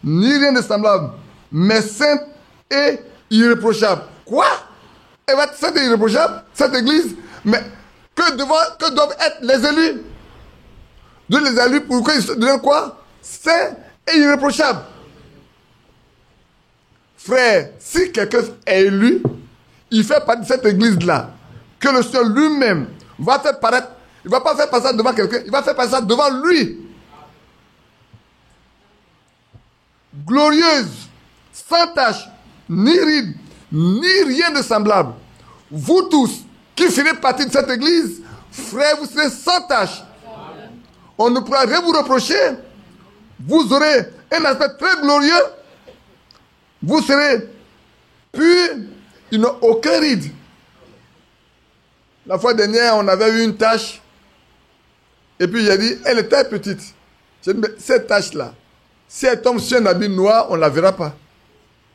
ni rien de semblable, mais sainte et irréprochable. Quoi? Elle va être sainte et irréprochable, cette église? Mais que doivent être les élus? De les élus pour qu'ils deviennent quoi? Saint et irréprochable. Frère, si quelqu'un est élu, il fait partie de cette église-là, que le Seigneur lui-même va faire paraître. Il ne va pas faire passer ça devant quelqu'un, il va faire passer ça devant lui. Glorieuse, sans tache, ni ride, ni rien de semblable. Vous tous qui ferez partie de cette église, frères, vous serez sans tache. On ne pourra rien vous reprocher. Vous aurez un aspect très glorieux. Vous serez pur. Il n'y a aucun ride. La fois dernière, on avait eu une tache. Et puis j'ai dit, elle est très petite. J'ai dit, mais cette tache-là, si elle tombe sur un habit noir, on ne la verra pas.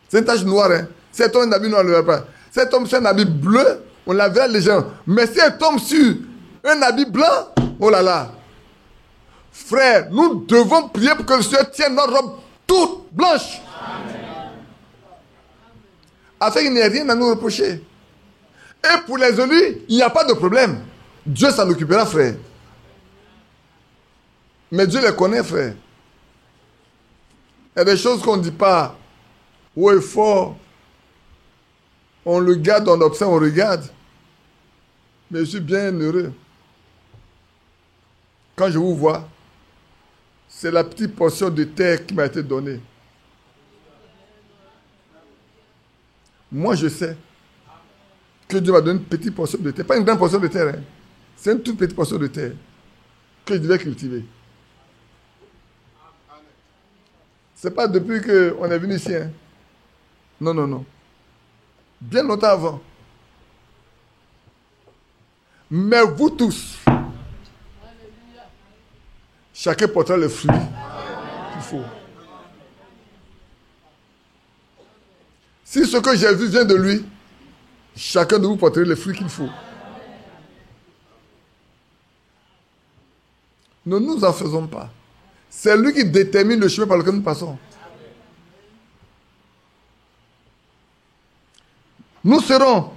C'est une tache noire. Hein? Si elle tombe sur un habit noir, on ne la verra pas. Si elle tombe sur un habit bleu, on la verra légèrement. Mais si elle tombe sur un habit blanc, oh là là. Frère, nous devons prier pour que le Seigneur tienne notre robe toute blanche. Amen. Afin qu'il n'y ait rien à nous reprocher. Et pour les élus, il n'y a pas de problème. Dieu s'en occupera, frère. Mais Dieu les connaît, frère. Il y a des choses qu'on ne dit pas haut et fort. On le garde, on observe, on regarde. Mais je suis bien heureux. Quand je vous vois, c'est la petite portion de terre qui m'a été donnée. Moi, je sais que Dieu m'a donné une petite portion de terre. Pas une grande portion de terre. Hein. C'est une toute petite portion de terre que je devais cultiver. Ce n'est pas depuis qu'on est venu ici. Hein. Non, non, non. Bien longtemps avant. Mais vous tous, chacun portera le fruit qu'il faut. Si ce que j'ai vu vient de lui, chacun de vous portera le fruit qu'il faut. Ne nous en faisons pas. C'est lui qui détermine le chemin par lequel nous passons. Nous serons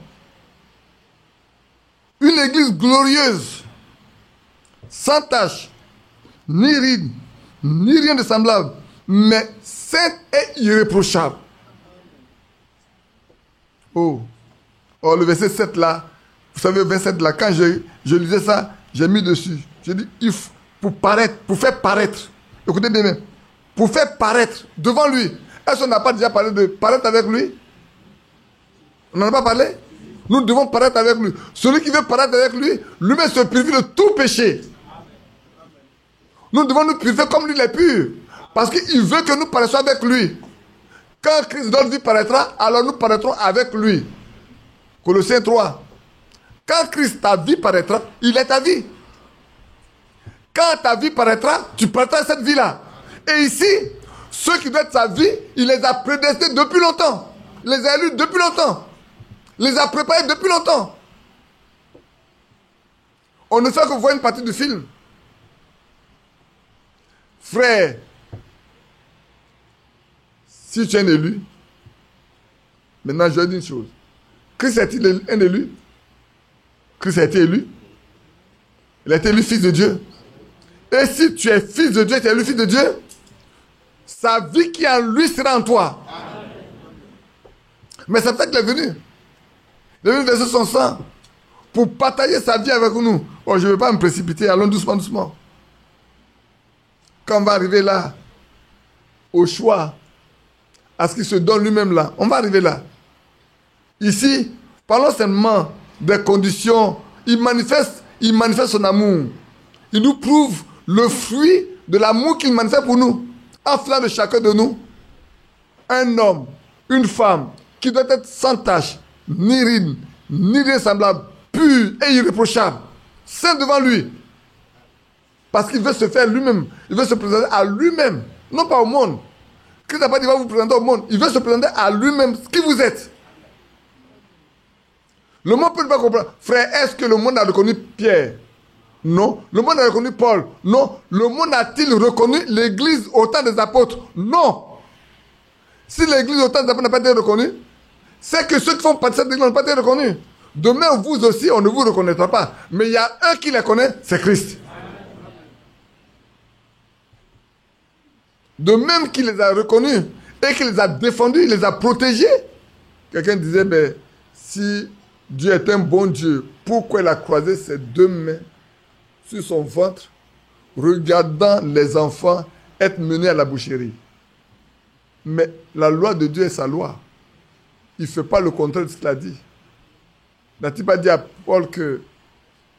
une une église glorieuse, sans tache, ni ride, ni rien de semblable, mais sainte et irréprochable. Oh, le verset 7 là, vous savez, le verset 7 là, quand je lisais ça, j'ai mis dessus. J'ai dit, pour faire paraître, écoutez bien, même, pour faire paraître devant lui. Est-ce qu'on n'a pas déjà parlé de paraître avec lui? On n'en a pas parlé? Nous devons paraître avec lui. Celui qui veut paraître avec lui, lui-même se purifie de tout péché. Nous devons nous purifier comme lui il est pur. Parce qu'il veut que nous paraissions avec lui. Quand Christ, notre vie paraîtra, alors nous paraîtrons avec lui. Colossiens 3. Quand Christ, ta vie paraîtra, il est ta vie. Quand ta vie paraîtra, tu paraîtras cette vie-là. Et ici, ceux qui doivent être sa vie, il les a prédestinés depuis longtemps. Il les a élus depuis longtemps. Il les a préparés depuis longtemps. On ne fait que voir une partie du film. Frère, si tu es un élu, maintenant je vais dire une chose. Christ est-il un élu? Christ a été élu. Il a été élu fils de Dieu. Et si tu es fils de Dieu, tu es élu fils de Dieu, sa vie qui est en lui sera en toi. Amen. Mais c'est peut-être qu'il est venu. Il est venu verser son sang pour partager sa vie avec nous. Oh, je ne vais pas me précipiter, allons doucement, doucement. Quand on va arriver là, au choix, à ce qu'il se donne lui-même là, on va arriver là. Ici, parlons seulement des conditions. Il manifeste son amour. Il nous prouve le fruit de l'amour qu'il manifeste pour nous. En faisant de chacun de nous un homme, une femme qui doit être sans tache, ni ride, ni rien semblable, pur et irréprochable, saint devant lui. Parce qu'il veut se faire lui-même. Il veut se présenter à lui-même, non pas au monde. Christ n'a pas dit qu'il va vous présenter au monde. Il veut se présenter à lui-même, ce qui vous êtes. Le monde ne peut pas comprendre. Frère, est-ce que le monde a reconnu Pierre? Non. Le monde a reconnu Paul? Non. Le monde a-t-il reconnu l'église au temps des apôtres? Non. Si l'église au temps des apôtres n'a pas été reconnue, c'est que ceux qui font partie de cette église n'ont pas été reconnus. Demain, vous aussi, on ne vous reconnaîtra pas. Mais il y a un qui les connaît, c'est Christ. De même qu'il les a reconnus et qu'il les a défendus, il les a protégés. Quelqu'un disait, ben, si Dieu est un bon Dieu, pourquoi il a croisé ses deux mains sur son ventre, regardant les enfants être menés à la boucherie? Mais la loi de Dieu est sa loi. Il ne fait pas le contraire de ce qu'il a dit. N'a-t-il pas dit à Paul que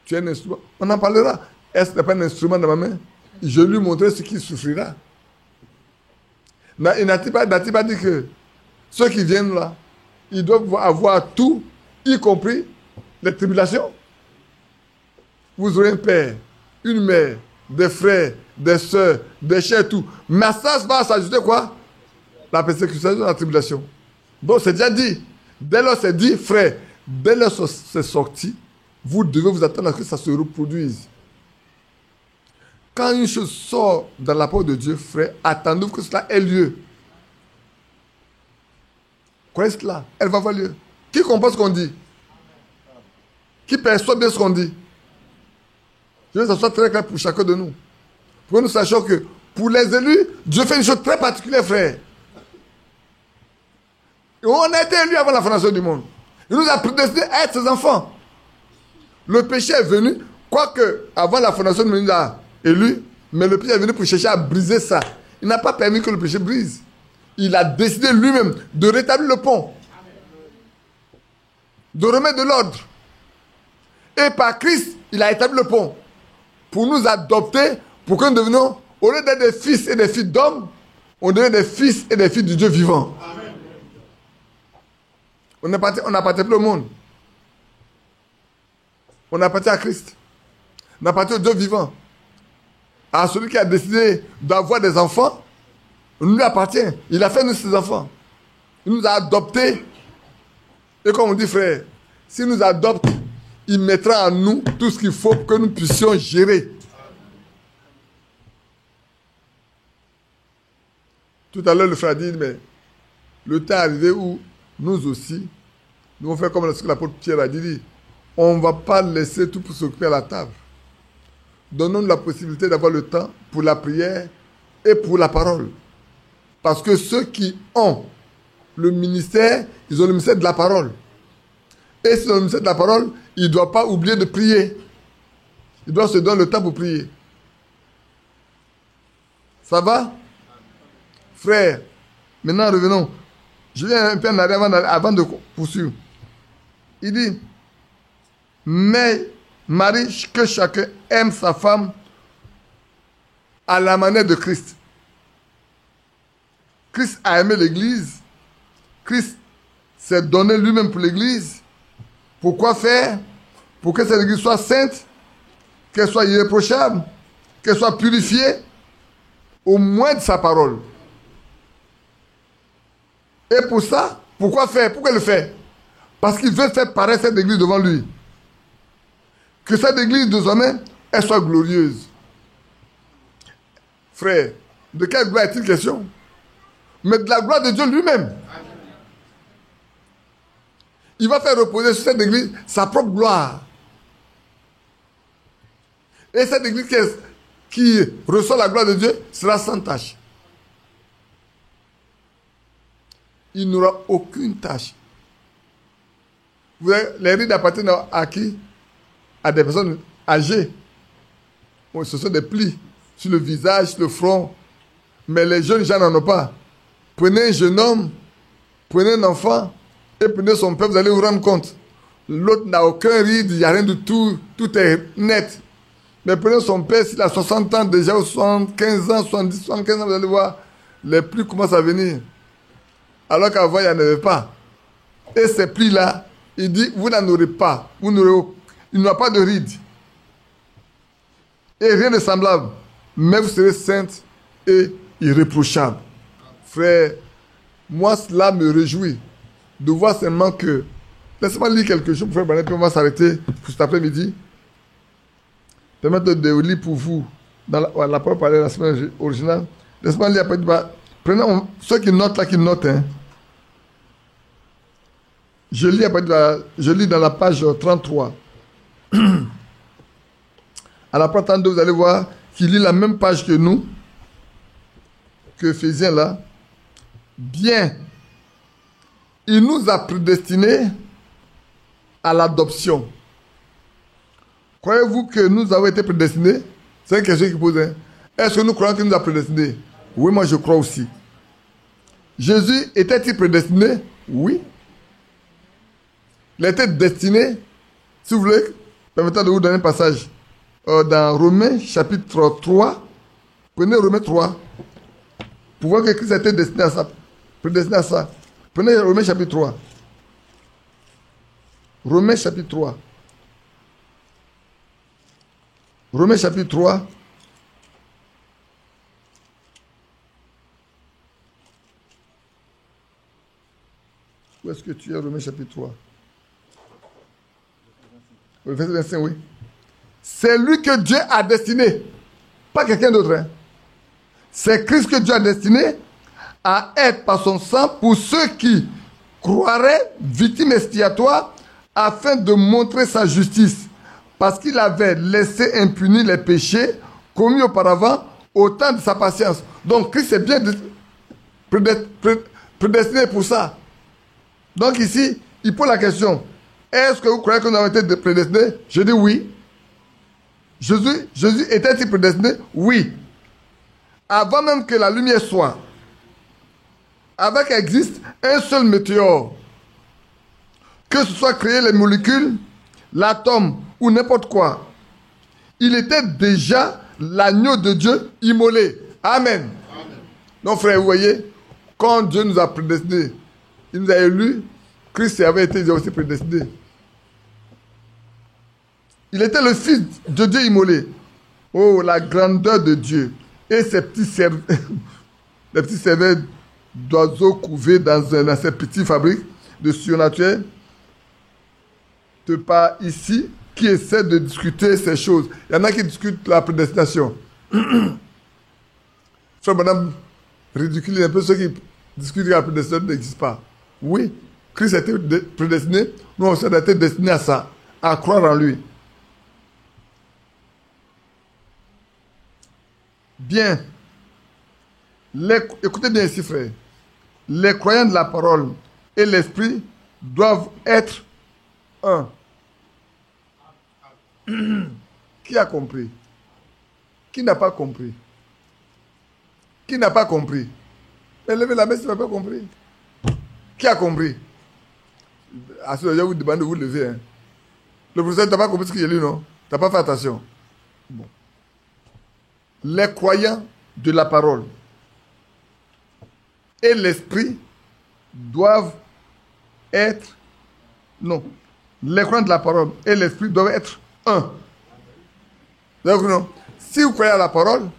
tu es un instrument? On en parlera. Est-ce que ce n'est pas un instrument dans ma main? Je lui montrerai ce qu'il souffrira. N'a-t-il pas dit que ceux qui viennent là, ils doivent avoir tout, y compris les tribulations? Vous aurez un père, une mère, des frères, des soeurs, des chers, tout. Mais ça va s'ajouter quoi? La persécution, la tribulation. Donc c'est déjà dit. Dès lors c'est dit, frère, dès lors c'est sorti, vous devez vous attendre à ce que ça se reproduise. Quand une chose sort dans la parole de Dieu, frère, attendez-vous que cela ait lieu. Croyez cela, elle va avoir lieu. Qui comprend ce qu'on dit? Qui perçoit bien ce qu'on dit? Je veux que ça soit très clair pour chacun de nous. Pour que nous sachions que pour les élus, Dieu fait une chose très particulière, frère. Et on a été élus avant la fondation du monde. Il nous a prédestinés à être ses enfants. Le péché est venu, quoique avant la fondation du monde, il a élu, mais le péché est venu pour chercher à briser ça. Il n'a pas permis que le péché brise. Il a décidé lui-même de rétablir le pont, de remettre de l'ordre. Et par Christ, il a établi le pont pour nous adopter, pour que nous devenions, au lieu d'être des fils et des filles d'hommes, on devient des fils et des filles du Dieu vivant. Amen. On n'appartient plus au monde. On appartient à Christ. On appartient au Dieu vivant. À celui qui a décidé d'avoir des enfants, on lui appartient. Il a fait nous ses enfants. Il nous a adoptés. Et comme on dit, frère, s'il nous adopte, il mettra en nous tout ce qu'il faut pour que nous puissions gérer. Tout à l'heure, le frère dit, mais le temps est arrivé où nous aussi, nous allons faire comme ce que l'apôtre Pierre a dit. on ne va pas laisser tout pour s'occuper à la table. Donnons-nous la possibilité d'avoir le temps pour la prière et pour la parole. Parce que ceux qui ont le ministère, ils ont le ministère de la parole. Et s'ils ont le ministère de la parole, ils ne doivent pas oublier de prier. Ils doivent se donner le temps pour prier. Ça va? Frère, maintenant revenons. Je viens un peu en arrière avant de poursuivre. Il dit, mais Marie, que chacun aime sa femme à la manière de Christ. Christ a aimé l'Église. Christ s'est donné lui-même pour l'Église. Pourquoi faire? Pour que cette Église soit sainte, qu'elle soit irréprochable, qu'elle soit purifiée, au moins de sa parole. Et pour ça, pourquoi faire? Pourquoi le faire? Parce qu'il veut faire paraître cette Église devant lui. Que cette Église, désormais, elle soit glorieuse. Frère, de quelle gloire est-il question? Mais de la gloire de Dieu lui-même. Il va faire reposer sur cette Église sa propre gloire. Et cette Église qui reçoit la gloire de Dieu sera sans tâche. Il n'aura aucune tâche. Vous voyez, les rides appartiennent à qui? À des personnes âgées. Bon, ce sont des plis sur le visage, sur le front. Mais les jeunes gens n'en ont pas. Prenez un jeune homme, prenez un enfant et prenez son père, vous allez vous rendre compte. L'autre n'a aucun ride, il n'y a rien du tout, tout est net. Mais prenez son père, s'il a 60 ans déjà, ou 75 ans, 70, 75 ans, vous allez voir, les plis commencent à venir. Alors qu'avant, il n'y en avait pas. Et ces plis-là, il dit, vous n'en aurez pas. Il n'y aura pas de rides. Et rien de semblable. Mais vous serez sainte et irréprochable. Frère, moi, cela me réjouit de voir seulement que... Laissez-moi lire quelque chose, frère Branham, puis on va s'arrêter pour cet après-midi. Permettez de lire pour vous, dans la parole parlée la semaine originale. Laissez-moi lire après. Prenez ceux qui notent là, qui notent. Hein. Je lis dans la page 33. À la page 32, vous allez voir qu'il lit la même page que nous, que Éphésiens là. Bien, il nous a prédestinés à l'adoption. Croyez-vous que nous avons été prédestinés? C'est une question qui pose. Hein? Est-ce que nous croyons qu'il nous a prédestinés? Oui, moi je crois aussi. Jésus était-il prédestiné? Oui. Il était destiné. Si vous voulez, permettez de vous donner un passage. Dans Romains chapitre 3. Prenez Romains 3. Pour voir que Christ était destiné à ça. Prédestiné à ça. Prenez Romains chapitre 3. Romains chapitre 3. Romains chapitre 3. Où est-ce que tu es, Romains chapitre 3? Le verset 25, oui. C'est lui que Dieu a destiné. Pas quelqu'un d'autre. Hein. C'est Christ que Dieu a destiné à être par son sang pour ceux qui croiraient victimes expiatoires afin de montrer sa justice. Parce qu'il avait laissé impunis les péchés commis auparavant au temps de sa patience. Donc Christ est bien prédestiné pour ça. Donc ici, il pose la question. Est-ce que vous croyez que nous avons été prédestinés? Je dis oui. Jésus était-il prédestiné? Oui. Avant même que la lumière soit, avant qu'existe un seul météore, que ce soit créé les molécules, l'atome ou n'importe quoi, il était déjà l'agneau de Dieu immolé. Amen. Amen. Donc frère, vous voyez, quand Dieu nous a prédestinés, il nous a élus, Christ avait été aussi prédestiné. Il était le fils de Dieu immolé. Oh, la grandeur de Dieu. Et ces petits cerveaux d'oiseaux couvés dans ces petites fabriques de surnaturel. De par ici, qui essaient de discuter ces choses. Il y en a qui discutent la prédestination. Frère Madame ridiculise un peu ceux qui discutent que la prédestination n'existe pas. Oui, Christ a été prédestiné, nous on a été destinés à ça. à croire en lui. Bien. Écoutez bien ici, frère. Les croyants de la parole et l'esprit doivent être un. Qui a compris? Qui n'a pas compris? Qui n'a pas compris? Levez la main si vous n'avez pas compris. Qui a compris? À ce moment-là, je vous demande de vous lever. Hein. Le professeur n'a pas compris ce que j'ai lu, non? Tu n'as pas fait attention. Bon. Les croyants de la parole et l'esprit doivent être... Non. Les croyants de la parole et l'esprit doivent être un. Donc, non. Si vous croyez à la parole,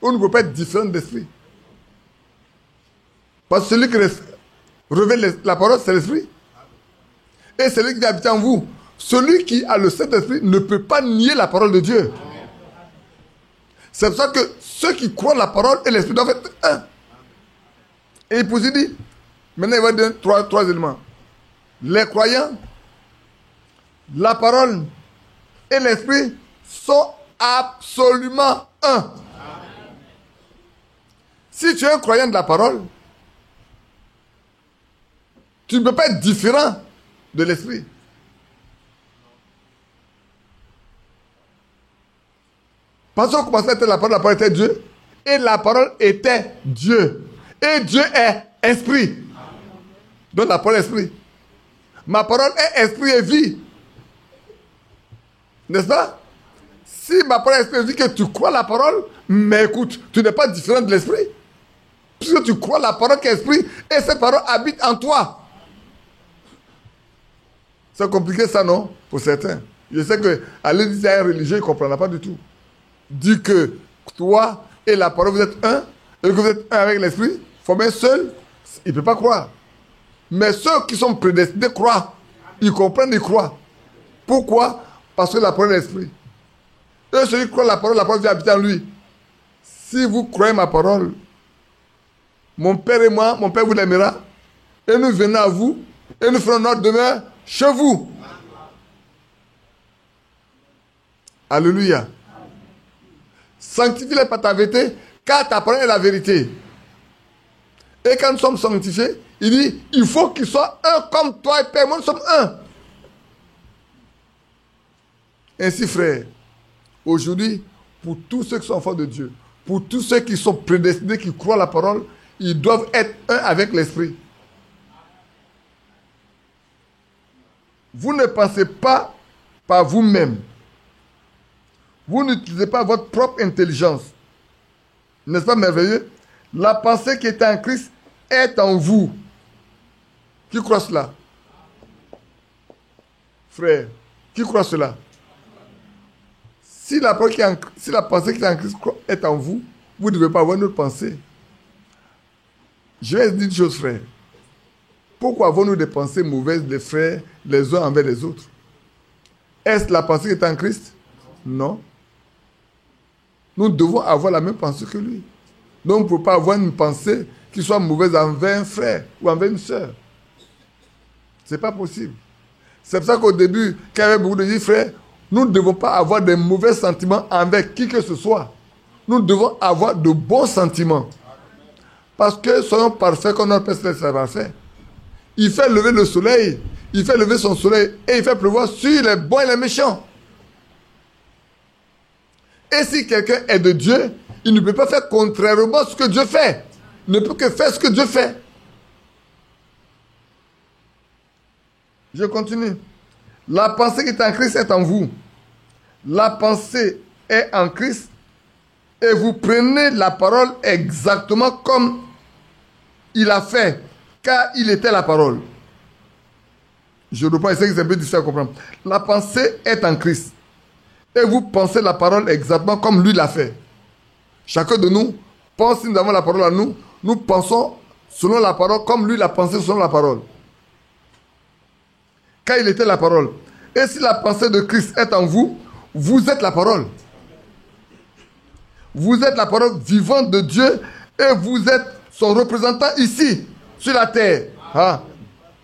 on ne peut pas être différent d'esprit. Parce que celui qui révèle la parole, c'est l'esprit. Et celui qui habite en vous. Celui qui a le Saint-Esprit ne peut pas nier la parole de Dieu. C'est pour ça que ceux qui croient la parole et l'esprit doivent être un. Et il se dit, maintenant il va donner trois éléments. Les croyants, la parole et l'esprit sont absolument un. Si tu es un croyant de la parole, tu ne peux pas être différent de l'esprit. Parce qu'on commençait à être la parole était Dieu. Et la parole était Dieu. Et Dieu est esprit. Donc la parole est esprit. Ma parole est esprit et vie. N'est-ce pas? Si ma parole est esprit et vie, que tu crois la parole, mais écoute, tu n'es pas différent de l'esprit. Puisque tu crois la parole qui est esprit et cette parole habite en toi. C'est compliqué ça, non? Pour certains. Je sais qu'à l'église, un religieux, il ne comprendra pas du tout. Dit que toi et la parole, vous êtes un, et que vous êtes un avec l'esprit, formé un seul, il ne peut pas croire. Mais ceux qui sont prédestinés croient. Ils comprennent, ils croient. Pourquoi? Parce que la parole est l'esprit. Et celui qui croit la parole vient habiter en lui. Si vous croyez ma parole, mon Père et moi, mon Père vous l'aimera, et nous venons à vous, et nous ferons notre demeure chez vous. Alléluia. Sanctifie-les par ta vérité, car ta parole est la vérité. Et quand nous sommes sanctifiés, il dit, il faut qu'ils soient un comme toi et Père. Moi, nous sommes un. Ainsi, frère, aujourd'hui, pour tous ceux qui sont enfants de Dieu, pour tous ceux qui sont prédestinés, qui croient la parole, ils doivent être un avec l'esprit. Vous ne pensez pas par vous-même. Vous n'utilisez pas votre propre intelligence. N'est-ce pas merveilleux? La pensée qui est en Christ est en vous. Qui croit cela? Frère, qui croit cela? Si la pensée qui est en Christ est en vous, vous ne devez pas avoir une autre pensée. Je vais dire une chose, frère. Pourquoi avons-nous des pensées mauvaises, les frères, les uns envers les autres? Est-ce la pensée qui est en Christ? Non. Nous devons avoir la même pensée que lui. Donc, on ne peut pas avoir une pensée qui soit mauvaise envers un frère ou envers une soeur. Ce n'est pas possible. C'est pour ça qu'au début, quand il y avait beaucoup de gens, frères, nous ne devons pas avoir de mauvais sentiments envers qui que ce soit. Nous devons avoir de bons sentiments. Parce que soyons parfaits comme notre Père Céleste est parfait. Il fait lever le soleil, il fait lever son soleil et il fait pleuvoir sur les bons et les méchants. Et si quelqu'un est de Dieu, il ne peut pas faire contrairement à ce que Dieu fait. Il ne peut que faire ce que Dieu fait. Je continue. La pensée qui est en Christ est en vous. La pensée est en Christ et vous prenez la parole exactement comme il a fait, car il était la parole. Je reprends ici que c'est un peu difficile à comprendre. La pensée est en Christ. Et vous pensez la parole exactement comme lui l'a fait. Chacun de nous pense, si nous avons la parole à nous, nous pensons selon la parole comme lui l'a pensé selon la parole. Car il était la parole. Et si la pensée de Christ est en vous, vous êtes la parole. Vous êtes la parole vivante de Dieu et vous êtes son représentant ici, sur la terre. Ah,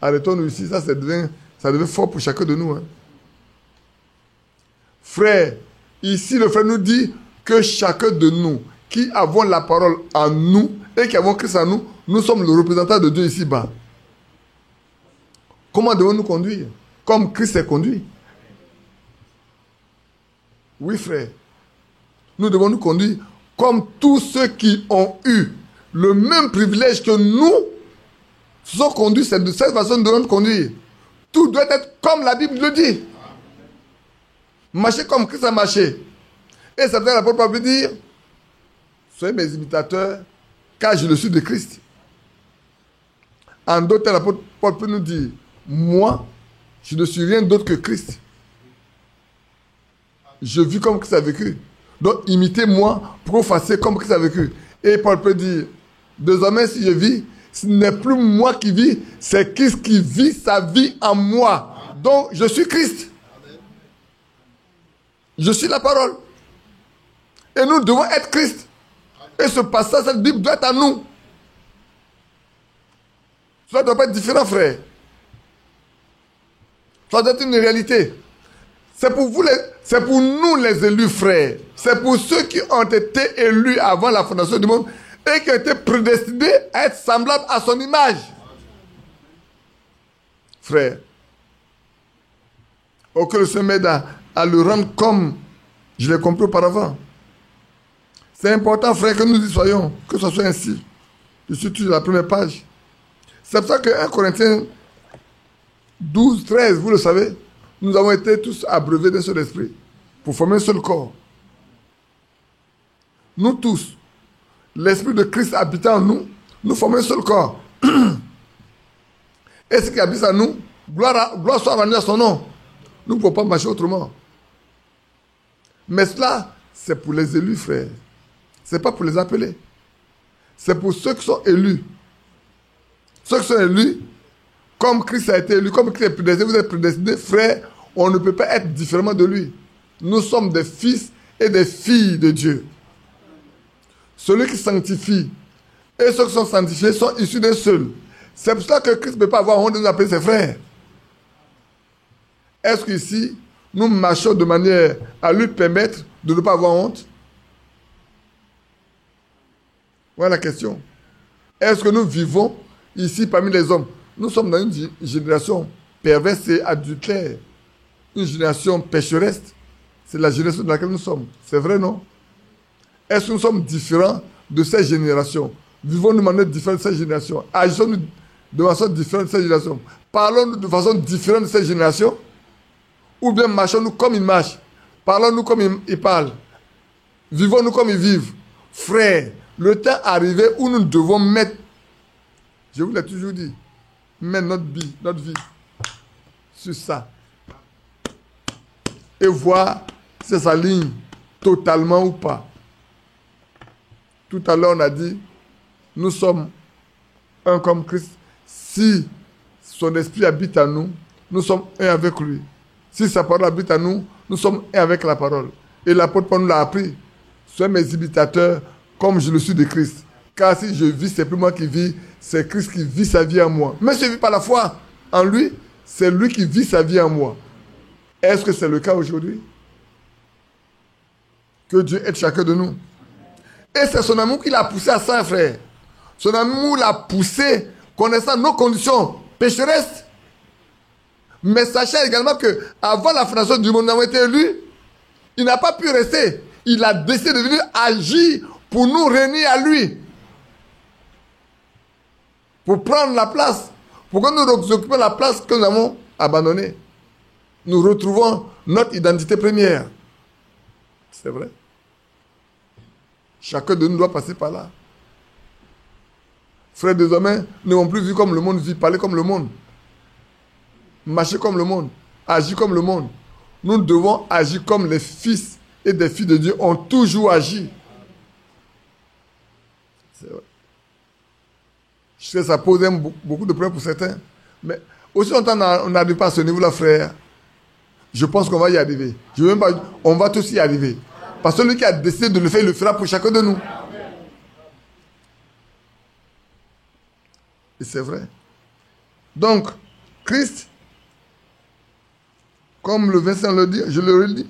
arrêtons-nous ici, ça devient fort pour chacun de nous. Hein. Frère, ici le frère nous dit que chacun de nous qui avons la parole en nous et qui avons Christ en nous, nous sommes le représentant de Dieu ici-bas. Comment devons-nous conduire? Comme Christ est conduit. Oui, frère. Nous devons nous conduire comme tous ceux qui ont eu le même privilège que nous sont conduits. C'est de cette façon que nous devons nous conduire. Tout doit être comme la Bible le dit. Marcher comme Christ a marché. Et ça veut dire l'apôtre Paul veut dire, soyez mes imitateurs, car je le suis de Christ. En d'autres termes, l'apôtre Paul peut nous dire, moi, je ne suis rien d'autre que Christ. Je vis comme Christ a vécu. Donc, imitez-moi, professez comme Christ a vécu. Et Paul peut dire, désormais, si je vis, ce n'est plus moi qui vis, c'est Christ qui vit sa vie en moi. Donc, je suis Christ. Je suis la parole. Et nous devons être Christ. Et ce passage, cette Bible doit être à nous. Cela ne doit pas être différent, frère. Ça doit être une réalité. C'est pour vous, c'est pour nous les élus, frères. C'est pour ceux qui ont été élus avant la fondation du monde et qui ont été prédestinés à être semblables à son image. Frère, que le Seigneur m'aide à le rendre comme je l'ai compris auparavant. C'est important, frère, que nous y soyons, que ce soit ainsi. Je suis toujours à la première page. C'est pour ça que 1 Corinthiens 12, 13, vous le savez, nous avons été tous abreuvés d'un seul esprit pour former un seul corps. Nous tous, l'esprit de Christ habitant en nous, nous formons un seul corps. Et ce qui habite en nous, gloire soit rendue à son nom. Nous ne pouvons pas marcher autrement. Mais cela, c'est pour les élus, frères. Ce n'est pas pour les appeler. C'est pour ceux qui sont élus. Ceux qui sont élus, comme Christ a été élu, comme Christ est prédestiné, vous êtes prédestinés, frères, on ne peut pas être différemment de lui. Nous sommes des fils et des filles de Dieu. Celui qui sanctifie et ceux qui sont sanctifiés sont issus d'un seul. C'est pour cela que Christ ne peut pas avoir honte de nous appeler ses frères. Est-ce qu'ici, nous marchons de manière à lui permettre de ne pas avoir honte? Voilà la question. Est-ce que nous vivons ici parmi les hommes? Nous sommes dans une génération perverse et adultère. Une génération pécheresse. C'est la génération dans laquelle nous sommes. C'est vrai, non? Est-ce que nous sommes différents de cette génération? Vivons-nous de manière différente de cette génération? Agissons-nous de façon différente de cette génération? Parlons-nous de façon différente de cette génération? Ou bien marchons-nous comme ils marchent? Parlons-nous comme ils parlent? Vivons-nous comme ils vivent? Frères, le temps est arrivé où nous devons mettre, je vous l'ai toujours dit, mettre notre vie sur ça. Et voir si ça s'aligne totalement ou pas. Tout à l'heure, on a dit, nous sommes un comme Christ. Si son esprit habite en nous, nous sommes un avec lui. Si sa parole habite en nous, nous sommes un avec la parole. Et l'apôtre Paul nous l'a appris. Soyez mes imitateurs comme je le suis de Christ. Car si je vis, c'est plus moi qui vis, c'est Christ qui vit sa vie en moi. Mais si je vis par la foi en lui, c'est lui qui vit sa vie en moi. Est-ce que c'est le cas aujourd'hui? Que Dieu aide chacun de nous. Et c'est son amour qui l'a poussé à ça, frère. Son amour l'a poussé, connaissant nos conditions pécheresses. Mais sachez également qu'avant la fondation du monde, nous avons été élus. Il n'a pas pu rester. Il a décidé de venir agir pour nous réunir à lui. Pour prendre la place. Pour que nous occupions la place que nous avons abandonnée. Nous retrouvons notre identité première. C'est vrai. Chacun de nous doit passer par là. Frères, désormais, nous n'avons plus vu comme le monde vit, parler comme le monde. Marcher comme le monde. Agir comme le monde. Nous devons agir comme les fils et des filles de Dieu ont toujours agi. C'est vrai. Je sais que ça pose beaucoup de problèmes pour certains. Mais aussi longtemps on n'arrive pas à ce niveau-là, frère, je pense qu'on va y arriver. Je veux même pas, on va tous y arriver. Parce que celui qui a décidé de le faire, il le fera pour chacun de nous. Et c'est vrai. Donc, Christ, comme le verset le dit, je le redis,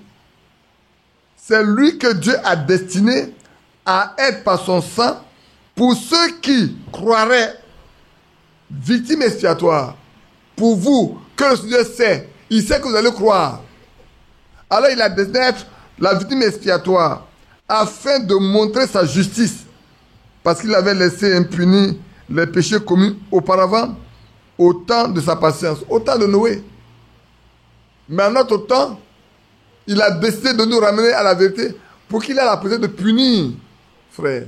C'est lui que Dieu a destiné à être par son sang pour ceux qui croiraient victime expiatoire. Pour vous, que le Seigneur sait, il sait que vous allez croire. Alors il a destiné à être la victime expiatoire afin de montrer sa justice. Parce qu'il avait laissé impunis les péchés commis auparavant au temps de sa patience, au temps de Noé. Mais en notre temps, il a décidé de nous ramener à la vérité pour qu'il ait la possibilité de punir, frère.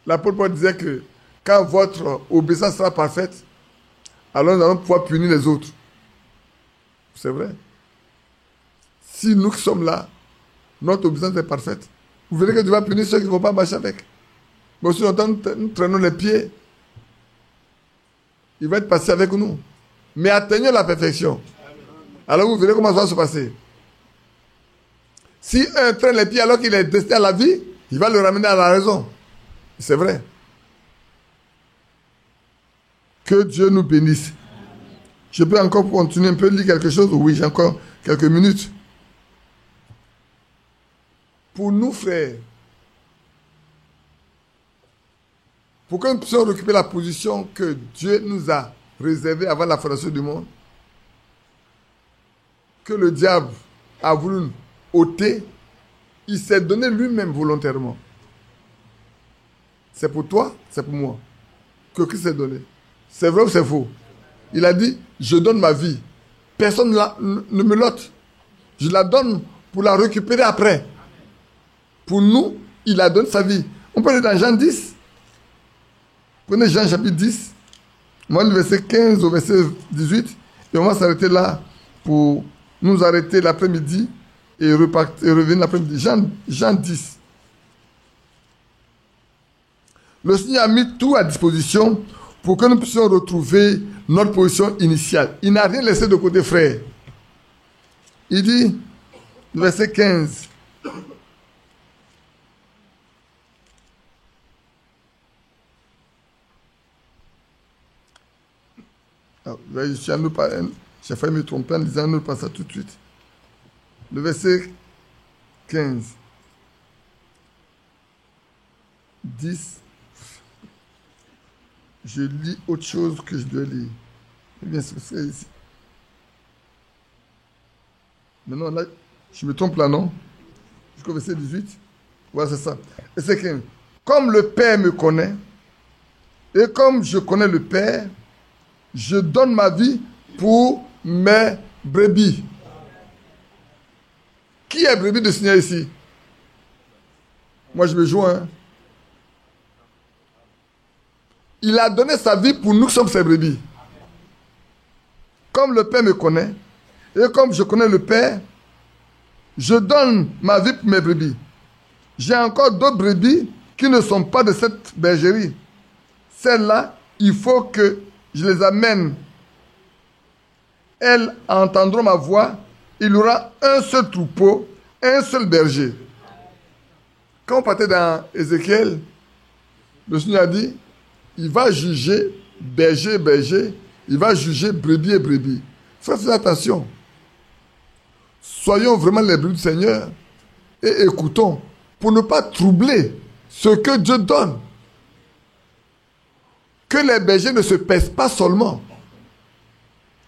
L'apôtre Paul disait que quand votre obéissance sera parfaite, alors nous allons pouvoir punir les autres. C'est vrai. Si nous qui sommes là, notre obéissance est parfaite, vous verrez que Dieu va punir ceux qui ne vont pas marcher avec. Mais aussi longtemps, nous traînons les pieds. Il va être passé avec nous. Mais atteignons la perfection. Alors vous verrez comment ça va se passer. Si un traîne les pieds alors qu'il est destiné à la vie, il va le ramener à la raison. C'est vrai. Que Dieu nous bénisse. Je peux encore continuer un peu, lire quelque chose? Oui, j'ai encore quelques minutes. Pour nous, frères, pour que nous puissions occuper la position que Dieu nous a réservée avant la fondation du monde, que le diable a voulu nous ôter, il s'est donné lui-même volontairement. C'est pour toi, c'est pour moi que Christ s'est donné. C'est vrai ou c'est faux? Il a dit, je donne ma vie. Personne ne me l'ôte. Je la donne pour la récupérer après. Pour nous, il a donné sa vie. On peut aller dans Jean 10. Prenez Jean chapitre 10. Moi, le verset 15 au verset 18. Et on va s'arrêter là pour nous arrêter l'après-midi et revenir l'après-midi. Jean 10. Le Seigneur a mis tout à disposition pour que nous puissions retrouver notre position initiale. Il n'a rien laissé de côté, frère. Il dit, verset 15. J'ai failli me tromper en disant nous pas ça tout de suite. Le verset 15. 10. Je lis autre chose que je dois lire. Eh bien, c'est ici. Maintenant, là, je me trompe là, non? Jusqu'au verset 18. Voilà, c'est ça. Verset 15. Comme le Père me connaît, et comme je connais le Père, je donne ma vie pour mes brebis. Qui est brebis de Seigneur ici? Moi, je me joins. Hein? Il a donné sa vie pour nous qui sommes ses brebis. Comme le Père me connaît, et comme je connais le Père, je donne ma vie pour mes brebis. J'ai encore d'autres brebis qui ne sont pas de cette bergerie. Celles-là, il faut que je les amène. Elles entendront ma voix. Il y aura un seul troupeau, un seul berger. Quand on partait dans Ézéchiel, le Seigneur a dit, il va juger berger, berger. Il va juger brebis et brebis. Faites attention. Soyons vraiment les brebis du Seigneur et écoutons pour ne pas troubler ce que Dieu donne. Que les bergers ne se pèsent pas seulement.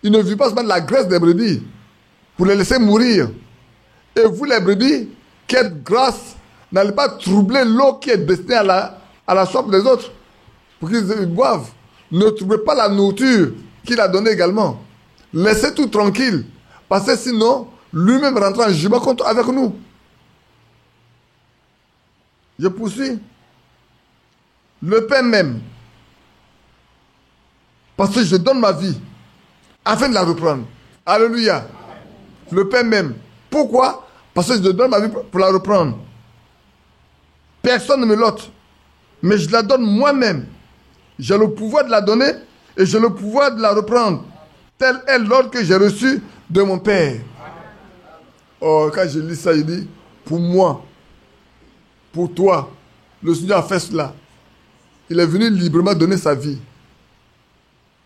Ils ne vivent pas seulement de la graisse des brebis pour les laisser mourir. Et vous, les brebis, qui êtes grasses, n'allez pas troubler l'eau qui est destinée à la soif des autres pour qu'ils boivent. Ne troublez pas la nourriture qu'il a donnée également. Laissez tout tranquille. Parce que sinon, lui-même rentre en jugement avec nous. Je poursuis. Le Père même. Parce que je donne ma vie afin de la reprendre. Alléluia. Le Père même. Pourquoi? Parce que je donne ma vie pour la reprendre. Personne ne me l'ôte. Mais je la donne moi-même. J'ai le pouvoir de la donner et j'ai le pouvoir de la reprendre. Tel est l'ordre que j'ai reçu de mon Père. Oh, quand je lis ça, il dit, pour moi, pour toi, le Seigneur a fait cela. Il est venu librement donner sa vie.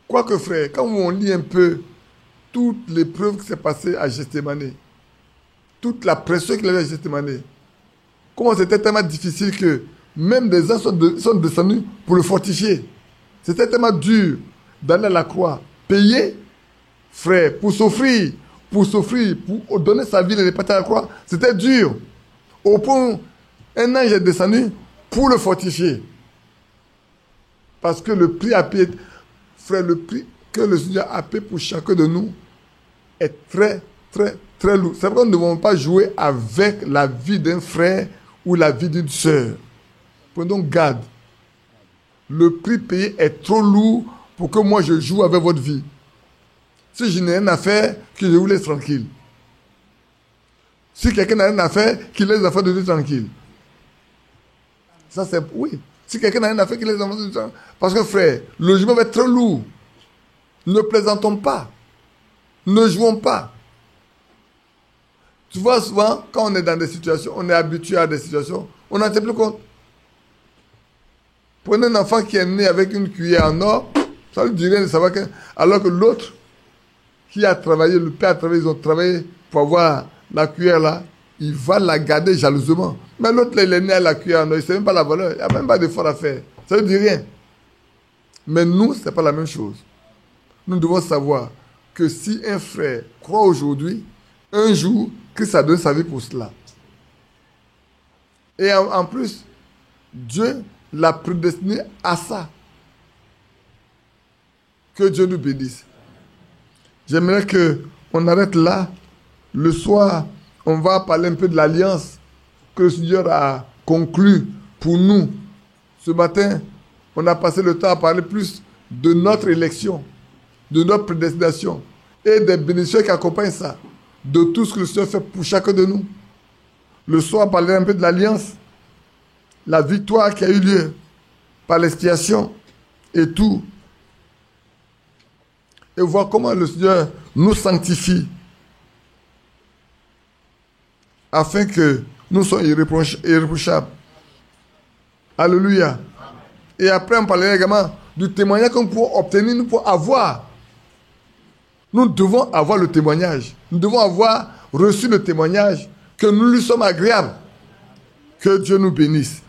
Quoique, frère, quand on lit un peu toutes les preuves qui s'est passées à Gethsémani, toute la pression qu'il avait à Gethsémani. Comment c'était tellement difficile que même des gens sont descendus pour le fortifier. C'était tellement dur d'aller à la croix, payer, frère, pour souffrir, pour donner sa vie et partir à la croix. C'était dur. Au point où un ange est descendu pour le fortifier. Parce que le prix à payer, frère, le prix que le Seigneur a payé pour chacun de nous est très, très, très lourd. C'est pourquoi nous ne devons pas jouer avec la vie d'un frère ou la vie d'une sœur. Prenons garde. Le prix payé est trop lourd pour que moi je joue avec votre vie. Si je n'ai rien à faire, que je vous laisse tranquille. Si quelqu'un n'a rien à faire, qu'il laisse les affaires de Dieu tranquille. Ça c'est... Oui. Si quelqu'un n'a rien à faire, qu'il laisse les affaires de Dieu tranquille. Parce que frère, le jugement va être trop lourd. Ne plaisantons pas. Ne jouons pas. Tu vois, souvent, quand on est dans des situations, on est habitué à des situations, on n'en tient plus compte. Prenez un enfant qui est né avec une cuillère en or, ça lui dit rien de savoir que... Alors que l'autre, qui a travaillé, le père a travaillé, ils ont travaillé pour avoir la cuillère là, il va la garder jalousement. Mais l'autre, là, il est né à la cuillère en or, il ne sait même pas la valeur, il n'y a même pas d'effort à faire. Ça lui dit rien. Mais nous, ce n'est pas la même chose. Nous devons savoir que si un frère croit aujourd'hui, un jour, Christ a donné sa vie pour cela. Et en plus, Dieu l'a prédestiné à ça. Que Dieu nous bénisse. J'aimerais qu'on arrête là. Le soir, on va parler un peu de l'alliance que le Seigneur a conclue pour nous. Ce matin, on a passé le temps à parler plus de notre élection, de notre prédestination et des bénédictions qui accompagnent ça, de tout ce que le Seigneur fait pour chacun de nous. Le soir, on parlait un peu de l'alliance, la victoire qui a eu lieu par l'expiation et tout. Et voir comment le Seigneur nous sanctifie afin que nous soyons irréprochables. Alléluia. Et après, on parlera également du témoignage qu'on peut obtenir, nous pouvons avoir. Nous devons avoir le témoignage. Nous devons avoir reçu le témoignage que nous lui sommes agréables. Que Dieu nous bénisse.